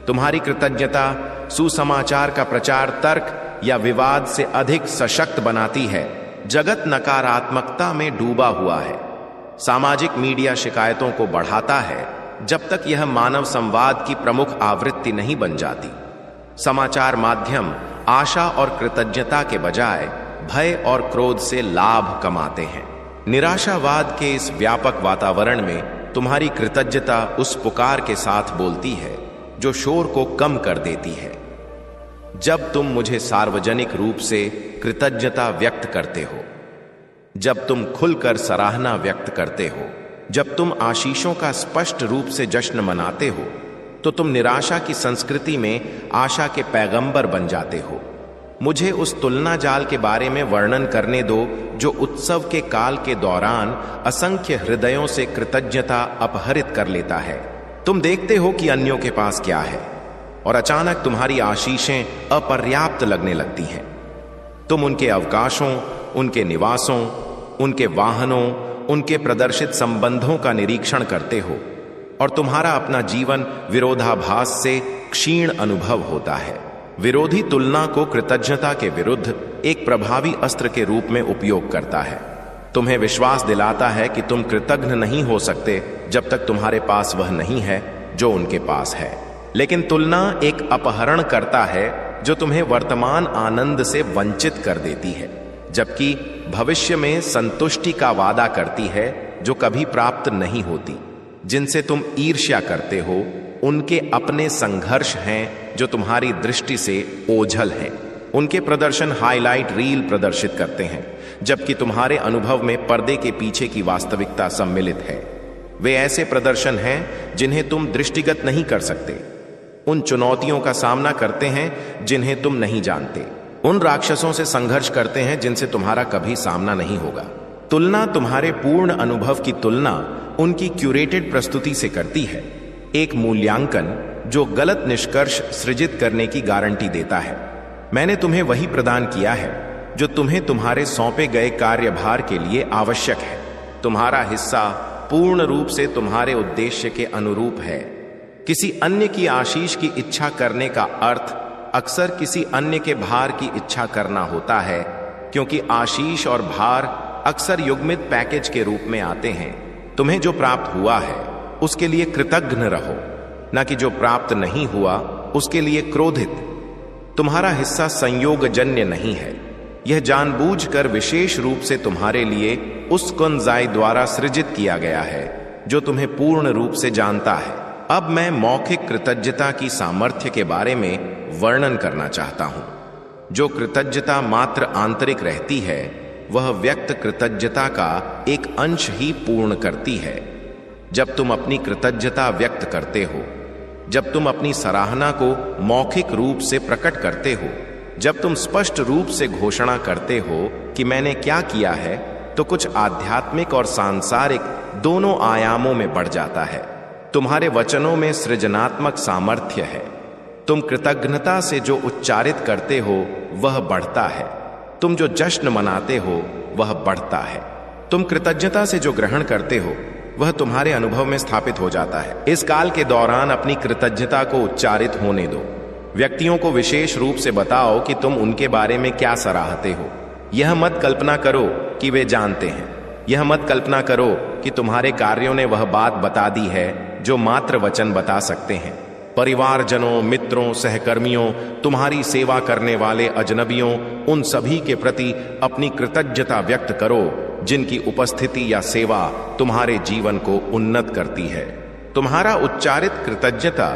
तुम्हारी कृतज्ञता सुसमाचार का प्रचार तर्क या विवाद से अधिक सशक्त बनाती है। जगत नकारात्मकता में डूबा हुआ है। सामाजिक मीडिया शिकायतों को बढ़ाता है जब तक यह मानव संवाद की प्रमुख आवृत्ति नहीं बन जाती। समाचार माध्यम आशा और कृतज्ञता के बजाय भय और क्रोध से लाभ कमाते हैं। निराशावाद के इस व्यापक वातावरण में तुम्हारी कृतज्ञता उस पुकार के साथ बोलती है जो शोर को कम कर देती है। जब तुम मुझे सार्वजनिक रूप से कृतज्ञता व्यक्त करते हो, जब तुम खुलकर सराहना व्यक्त करते हो, जब तुम आशीषों का स्पष्ट रूप से जश्न मनाते हो, तो तुम निराशा की संस्कृति में आशा के पैगंबर बन जाते हो। मुझे उस तुलना जाल के बारे में वर्णन करने दो जो उत्सव के काल के दौरान असंख्य हृदयों से कृतज्ञता अपहरित कर लेता है। तुम देखते हो कि अन्यों के पास क्या है और अचानक तुम्हारी आशीषें अपर्याप्त लगने लगती हैं। तुम उनके अवकाशों, उनके निवासों, उनके वाहनों, उनके प्रदर्शित संबंधों का निरीक्षण करते हो और तुम्हारा अपना जीवन विरोधाभास से क्षीण अनुभव होता है। विरोधी तुलना को कृतज्ञता के विरुद्ध एक प्रभावी अस्त्र के रूप में उपयोग करता है। तुम्हें विश्वास दिलाता है कि तुम कृतज्ञ नहीं हो सकते जब तक तुम्हारे पास वह नहीं है जो उनके पास है। लेकिन तुलना एक अपहरण करता है जो तुम्हें वर्तमान आनंद से वंचित कर देती है, जबकि भविष्य में संतुष्टि का वादा करती है जो कभी प्राप्त नहीं होती। जिनसे तुम ईर्ष्या करते हो उनके अपने संघर्ष हैं जो तुम्हारी दृष्टि से ओझल हैं। उनके प्रदर्शन हाईलाइट रील प्रदर्शित करते हैं, जबकि तुम्हारे अनुभव में पर्दे के पीछे की वास्तविकता सम्मिलित है। वे ऐसे प्रदर्शन हैं जिन्हें तुम दृष्टिगत नहीं कर सकते, उन चुनौतियों का सामना करते हैं जिन्हें तुम नहीं जानते, उन राक्षसों से संघर्ष करते हैं जिनसे तुम्हारा कभी सामना नहीं होगा। तुलना तुम्हारे पूर्ण अनुभव की तुलना उनकी क्यूरेटेड प्रस्तुति से करती है, एक मूल्यांकन जो गलत निष्कर्ष सृजित करने की गारंटी देता है। मैंने तुम्हें वही प्रदान किया है जो तुम्हें तुम्हारे सौंपे गए कार्यभार के लिए आवश्यक है। तुम्हारा हिस्सा पूर्ण रूप से तुम्हारे उद्देश्य के अनुरूप है। किसी अन्य की आशीष की इच्छा करने का अर्थ अक्सर किसी अन्य के भार की इच्छा करना होता है, क्योंकि आशीष और भार अक्सर युग्मित पैकेज के रूप में आते हैं। तुम्हें जो प्राप्त हुआ है उसके लिए कृतज्ञ रहो, न कि जो प्राप्त नहीं हुआ उसके लिए क्रोधित। तुम्हारा हिस्सा संयोगजन्य नहीं है, यह जानबूझकर विशेष रूप से तुम्हारे लिए उस कुंजाई द्वारा सृजित किया गया है जो तुम्हें पूर्ण रूप से जानता है। अब मैं मौखिक कृतज्ञता की सामर्थ्य के बारे में वर्णन करना चाहता हूं। जो कृतज्ञता मात्र आंतरिक रहती है वह व्यक्त कृतज्ञता का एक अंश ही पूर्ण करती है। जब तुम अपनी कृतज्ञता व्यक्त करते हो, जब तुम अपनी सराहना को मौखिक रूप से प्रकट करते हो, जब तुम स्पष्ट रूप से घोषणा करते हो कि मैंने क्या किया है, तो कुछ आध्यात्मिक और सांसारिक दोनों आयामों में बढ़ जाता है। तुम्हारे वचनों में सृजनात्मक सामर्थ्य है। तुम कृतज्ञता से जो उच्चारित करते हो वह बढ़ता है। तुम जो जश्न मनाते हो वह बढ़ता है। तुम कृतज्ञता से जो ग्रहण करते हो वह तुम्हारे अनुभव में स्थापित हो जाता है। इस काल के दौरान अपनी कृतज्ञता को उच्चारित होने दो। व्यक्तियों को विशेष रूप से बताओ कि तुम उनके बारे में क्या सराहते हो। यह मत कल्पना करो कि वे जानते हैं। यह मत कल्पना करो कि तुम्हारे कार्यों ने वह बात बता दी है जो मात्र वचन बता सकते हैं। परिवारजनों, मित्रों, सहकर्मियों, तुम्हारी सेवा करने वाले अजनबियों, उन सभी के प्रति अपनी कृतज्ञता व्यक्त करो जिनकी उपस्थिति या सेवा तुम्हारे जीवन को उन्नत करती है। तुम्हारा उच्चारित कृतज्ञता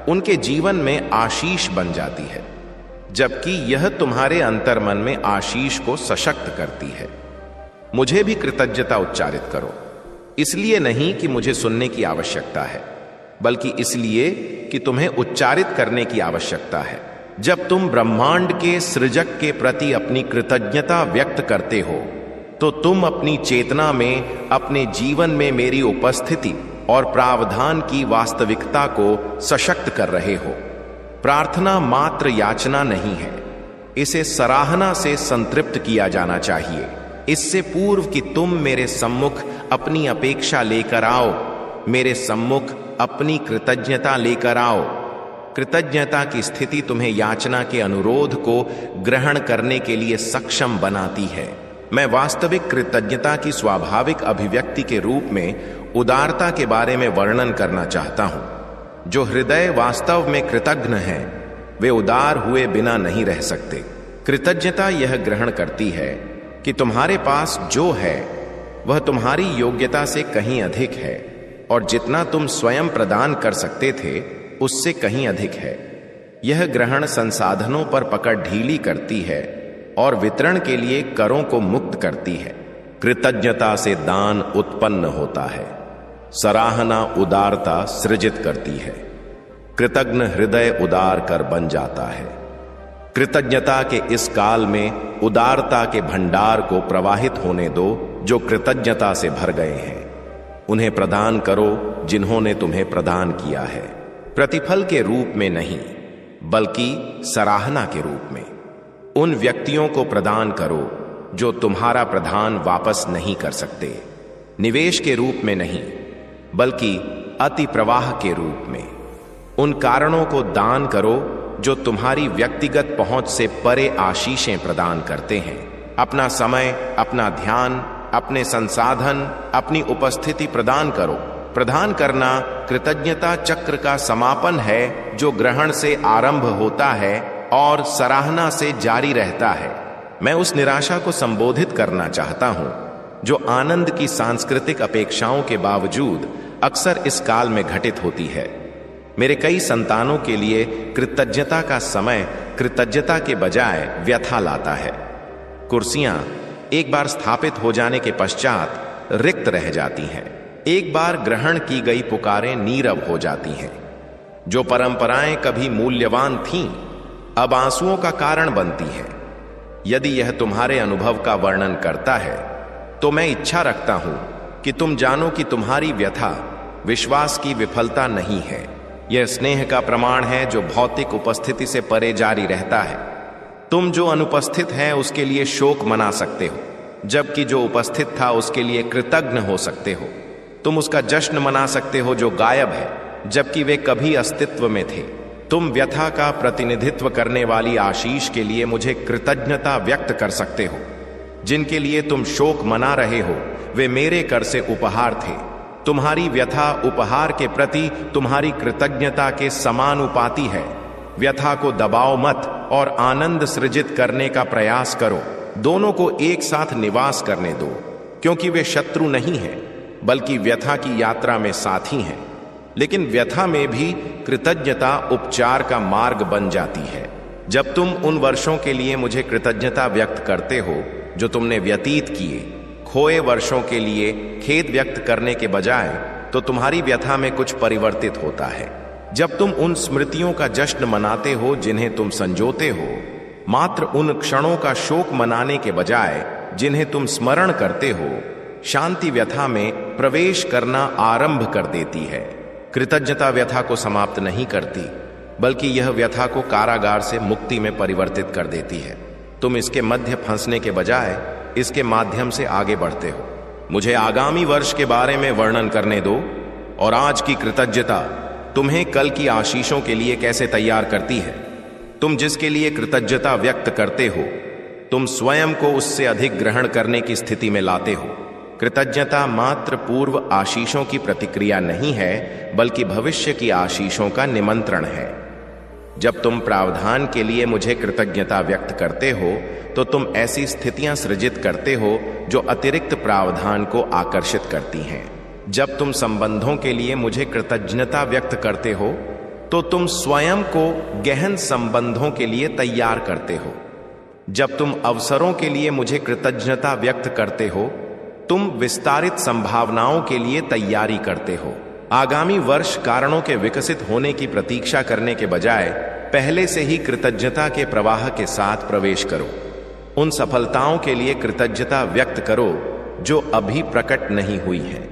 उनके जीवन में आशीष बन जाती है, जबकि यह तुम्हारे अंतर्मन में आशीष को सशक्त करती है। मुझे भी कृतज्ञता उच्चारित करो, इसलिए नहीं कि मुझे सुनने की आवश्यकता है, बल्कि इसलिए कि तुम्हें उच्चारित करने की आवश्यकता है। जब तुम ब्रह्मांड के सृजक के प्रति अपनी कृतज्ञता व्यक्त करते हो, तो तुम अपनी चेतना में, अपने जीवन में मेरी उपस्थिति और प्रावधान की वास्तविकता को सशक्त कर रहे हो। प्रार्थना मात्र याचना नहीं है, इसे सराहना से संतृप्त किया जाना चाहिए। इससे पूर्व कि तुम मेरे सम्मुख अपनी अपेक्षा लेकर आओ, मेरे सम्मुख अपनी कृतज्ञता लेकर आओ। कृतज्ञता की स्थिति तुम्हें याचना के अनुरोध को ग्रहण करने के लिए सक्षम बनाती है। मैं वास्तविक कृतज्ञता की स्वाभाविक अभिव्यक्ति के रूप में उदारता के बारे में वर्णन करना चाहता हूं। जो हृदय वास्तव में कृतज्ञ हैं, वे उदार हुए बिना नहीं रह सकते। कृतज्ञता यह ग्रहण करती है कि तुम्हारे पास जो है वह तुम्हारी योग्यता से कहीं अधिक है और जितना तुम स्वयं प्रदान कर सकते थे उससे कहीं अधिक है। यह ग्रहण संसाधनों पर पकड़ ढीली करती है और वितरण के लिए करों को मुक्त करती है। कृतज्ञता से दान उत्पन्न होता है। सराहना उदारता सृजित करती है। कृतज्ञ हृदय उदार कर बन जाता है। कृतज्ञता के इस काल में उदारता के भंडार को प्रवाहित होने दो जो कृतज्ञता से भर गए हैं। उन्हें प्रदान करो जिन्होंने तुम्हें प्रदान किया है, प्रतिफल के रूप में नहीं बल्कि सराहना के रूप में। उन व्यक्तियों को प्रदान करो जो तुम्हारा प्रदान वापस नहीं कर सकते, निवेश के रूप में नहीं बल्कि अति प्रवाह के रूप में। उन कारणों को दान करो जो तुम्हारी व्यक्तिगत पहुंच से परे आशीषें प्रदान करते हैं। अपना समय, अपना ध्यान, अपने संसाधन, अपनी उपस्थिति प्रदान करो। प्रदान करना कृतज्ञता चक्र का समापन है जो ग्रहण से आरंभ होता है और सराहना से जारी रहता है। मैं उस निराशा को संबोधित करना चाहता हूं जो आनंद की सांस्कृतिक अपेक्षाओं के बावजूद अक्सर इस काल में घटित होती है। मेरे कई संतानों के लिए कृतज्ञता का समय कृतज्ञता के बजाय व्यथा लाता है। कुर्सियां एक बार स्थापित हो जाने के पश्चात रिक्त रह जाती हैं। एक बार ग्रहण की गई पुकारें नीरव हो जाती हैं। जो परंपराएं कभी मूल्यवान थीं, अब आंसुओं का कारण बनती हैं। यदि यह तुम्हारे अनुभव का वर्णन करता है तो मैं इच्छा रखता हूं कि तुम जानो कि तुम्हारी व्यथा विश्वास की विफलता नहीं है। यह स्नेह का प्रमाण है जो भौतिक उपस्थिति से परे जारी रहता है। तुम जो अनुपस्थित हैं उसके लिए शोक मना सकते हो, जबकि जो उपस्थित था उसके लिए कृतज्ञ हो सकते हो। तुम उसका जश्न मना सकते हो जो गायब है, जबकि वे कभी अस्तित्व में थे। तुम व्यथा का प्रतिनिधित्व करने वाली आशीष के लिए मुझे कृतज्ञता व्यक्त कर सकते हो। जिनके लिए तुम शोक मना रहे हो वे मेरे कर से उपहार थे। तुम्हारी व्यथा उपहार के प्रति तुम्हारी कृतज्ञता के समानुपाती है। व्यथा को दबाओ मत और आनंद सृजित करने का प्रयास करो। दोनों को एक साथ निवास करने दो, क्योंकि वे शत्रु नहीं हैं बल्कि व्यथा की यात्रा में साथी हैं। लेकिन व्यथा में भी कृतज्ञता उपचार का मार्ग बन जाती है। जब तुम उन वर्षों के लिए मुझे कृतज्ञता व्यक्त करते हो जो तुमने व्यतीत किए, खोए वर्षों के लिए खेद व्यक्त करने के बजाय, तो तुम्हारी व्यथा में कुछ परिवर्तित होता है। जब तुम उन स्मृतियों का जश्न मनाते हो जिन्हें तुम संजोते हो, मात्र उन क्षणों का शोक मनाने के बजाय जिन्हें तुम स्मरण करते हो, शांति व्यथा में प्रवेश करना आरंभ कर देती है। कृतज्ञता व्यथा को समाप्त नहीं करती, बल्कि यह व्यथा को कारागार से मुक्ति में परिवर्तित कर देती है। तुम इसके मध्य फंसने के बजाय इसके माध्यम से आगे बढ़ते हो। मुझे आगामी वर्ष के बारे में वर्णन करने दो और आज की कृतज्ञता तुम्हें कल की आशीषों के लिए कैसे तैयार करती है। तुम जिसके लिए कृतज्ञता व्यक्त करते हो, तुम स्वयं को उससे अधिक ग्रहण करने की स्थिति में लाते हो। कृतज्ञता मात्र पूर्व आशीषों की प्रतिक्रिया नहीं है, बल्कि भविष्य की आशीषों का निमंत्रण है। जब तुम प्रावधान के लिए मुझे कृतज्ञता व्यक्त करते हो, तो तुम ऐसी स्थितियां सृजित करते हो जो अतिरिक्त प्रावधान को आकर्षित करती हैं। जब तुम संबंधों के लिए मुझे कृतज्ञता व्यक्त करते हो, तो तुम स्वयं को गहन संबंधों के लिए तैयार करते हो। जब तुम अवसरों के लिए मुझे कृतज्ञता व्यक्त करते हो, तुम विस्तारित संभावनाओं के लिए तैयारी करते हो। आगामी वर्ष कारणों के विकसित होने की प्रतीक्षा करने के बजाय पहले से ही कृतज्ञता के प्रवाह के साथ प्रवेश करो। उन सफलताओं के लिए कृतज्ञता व्यक्त करो जो अभी प्रकट नहीं हुई हैं।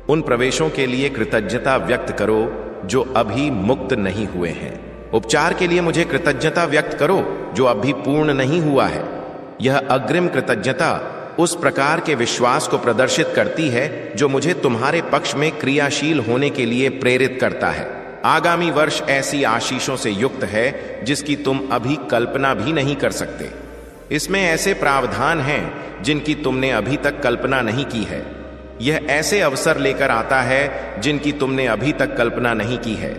उन प्रवेशों के लिए कृतज्ञता व्यक्त करो जो अभी मुक्त नहीं हुए हैं। उपचार के लिए मुझे कृतज्ञता व्यक्त करो जो अभी पूर्ण नहीं हुआ है। यह अग्रिम कृतज्ञता उस प्रकार के विश्वास को प्रदर्शित करती है जो मुझे तुम्हारे पक्ष में क्रियाशील होने के लिए प्रेरित करता है। आगामी वर्ष ऐसी आशीषों से युक्त है जिसकी तुम अभी कल्पना भी नहीं कर सकते। इसमें ऐसे प्रावधान हैं जिनकी तुमने अभी तक कल्पना नहीं की है। यह ऐसे अवसर लेकर आता है जिनकी तुमने अभी तक कल्पना नहीं की है।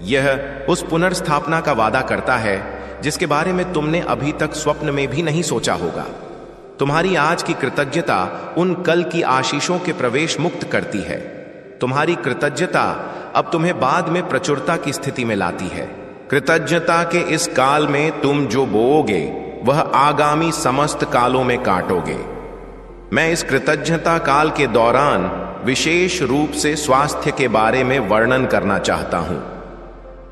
यह उस पुनर्स्थापना का वादा करता है जिसके बारे में तुमने अभी तक स्वप्न में भी नहीं सोचा होगा। तुम्हारी आज की कृतज्ञता उन कल की आशीषों के प्रवेश मुक्त करती है। तुम्हारी कृतज्ञता अब तुम्हें बाद में प्रचुरता की स्थिति में लाती है। कृतज्ञता के इस काल में तुम जो बोओगे वह आगामी समस्त कालों में काटोगे। मैं इस कृतज्ञता काल के दौरान विशेष रूप से स्वास्थ्य के बारे में वर्णन करना चाहता हूं।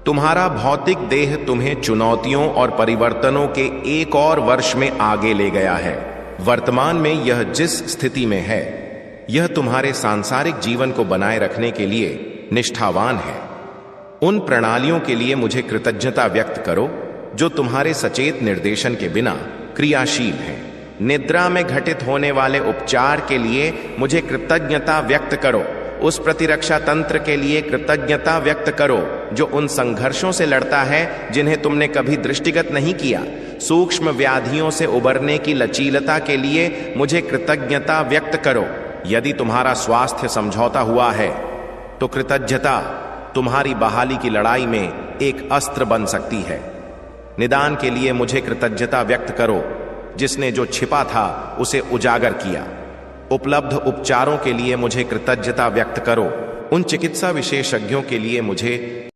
तुम्हारा भौतिक देह तुम्हें चुनौतियों और परिवर्तनों के एक और वर्ष में आगे ले गया है। वर्तमान में यह जिस स्थिति में है, यह तुम्हारे सांसारिक जीवन को बनाए रखने के लिए निष्ठावान है। उन प्रणालियों के लिए मुझे कृतज्ञता व्यक्त करो जो तुम्हारे सचेत निर्देशन के बिना क्रियाशील हैं। निद्रा में घटित होने वाले उपचार के लिए मुझे कृतज्ञता व्यक्त करो। उस प्रतिरक्षा तंत्र के लिए कृतज्ञता व्यक्त करो जो उन संघर्षों से लड़ता है जिन्हें तुमने कभी दृष्टिगत नहीं किया। सूक्ष्म व्याधियों से उबरने की लचीलता के लिए मुझे कृतज्ञता व्यक्त करो। यदि तुम्हारा स्वास्थ्य समझौता हुआ है तो कृतज्ञता तुम्हारी बहाली की लड़ाई में एक अस्त्र बन सकती है। निदान के लिए मुझे कृतज्ञता व्यक्त करो जिसने जो छिपा था उसे उजागर किया। उपलब्ध उपचारों के लिए मुझे कृतज्ञता व्यक्त करो। उन चिकित्सा विशेषज्ञों के लिए मुझे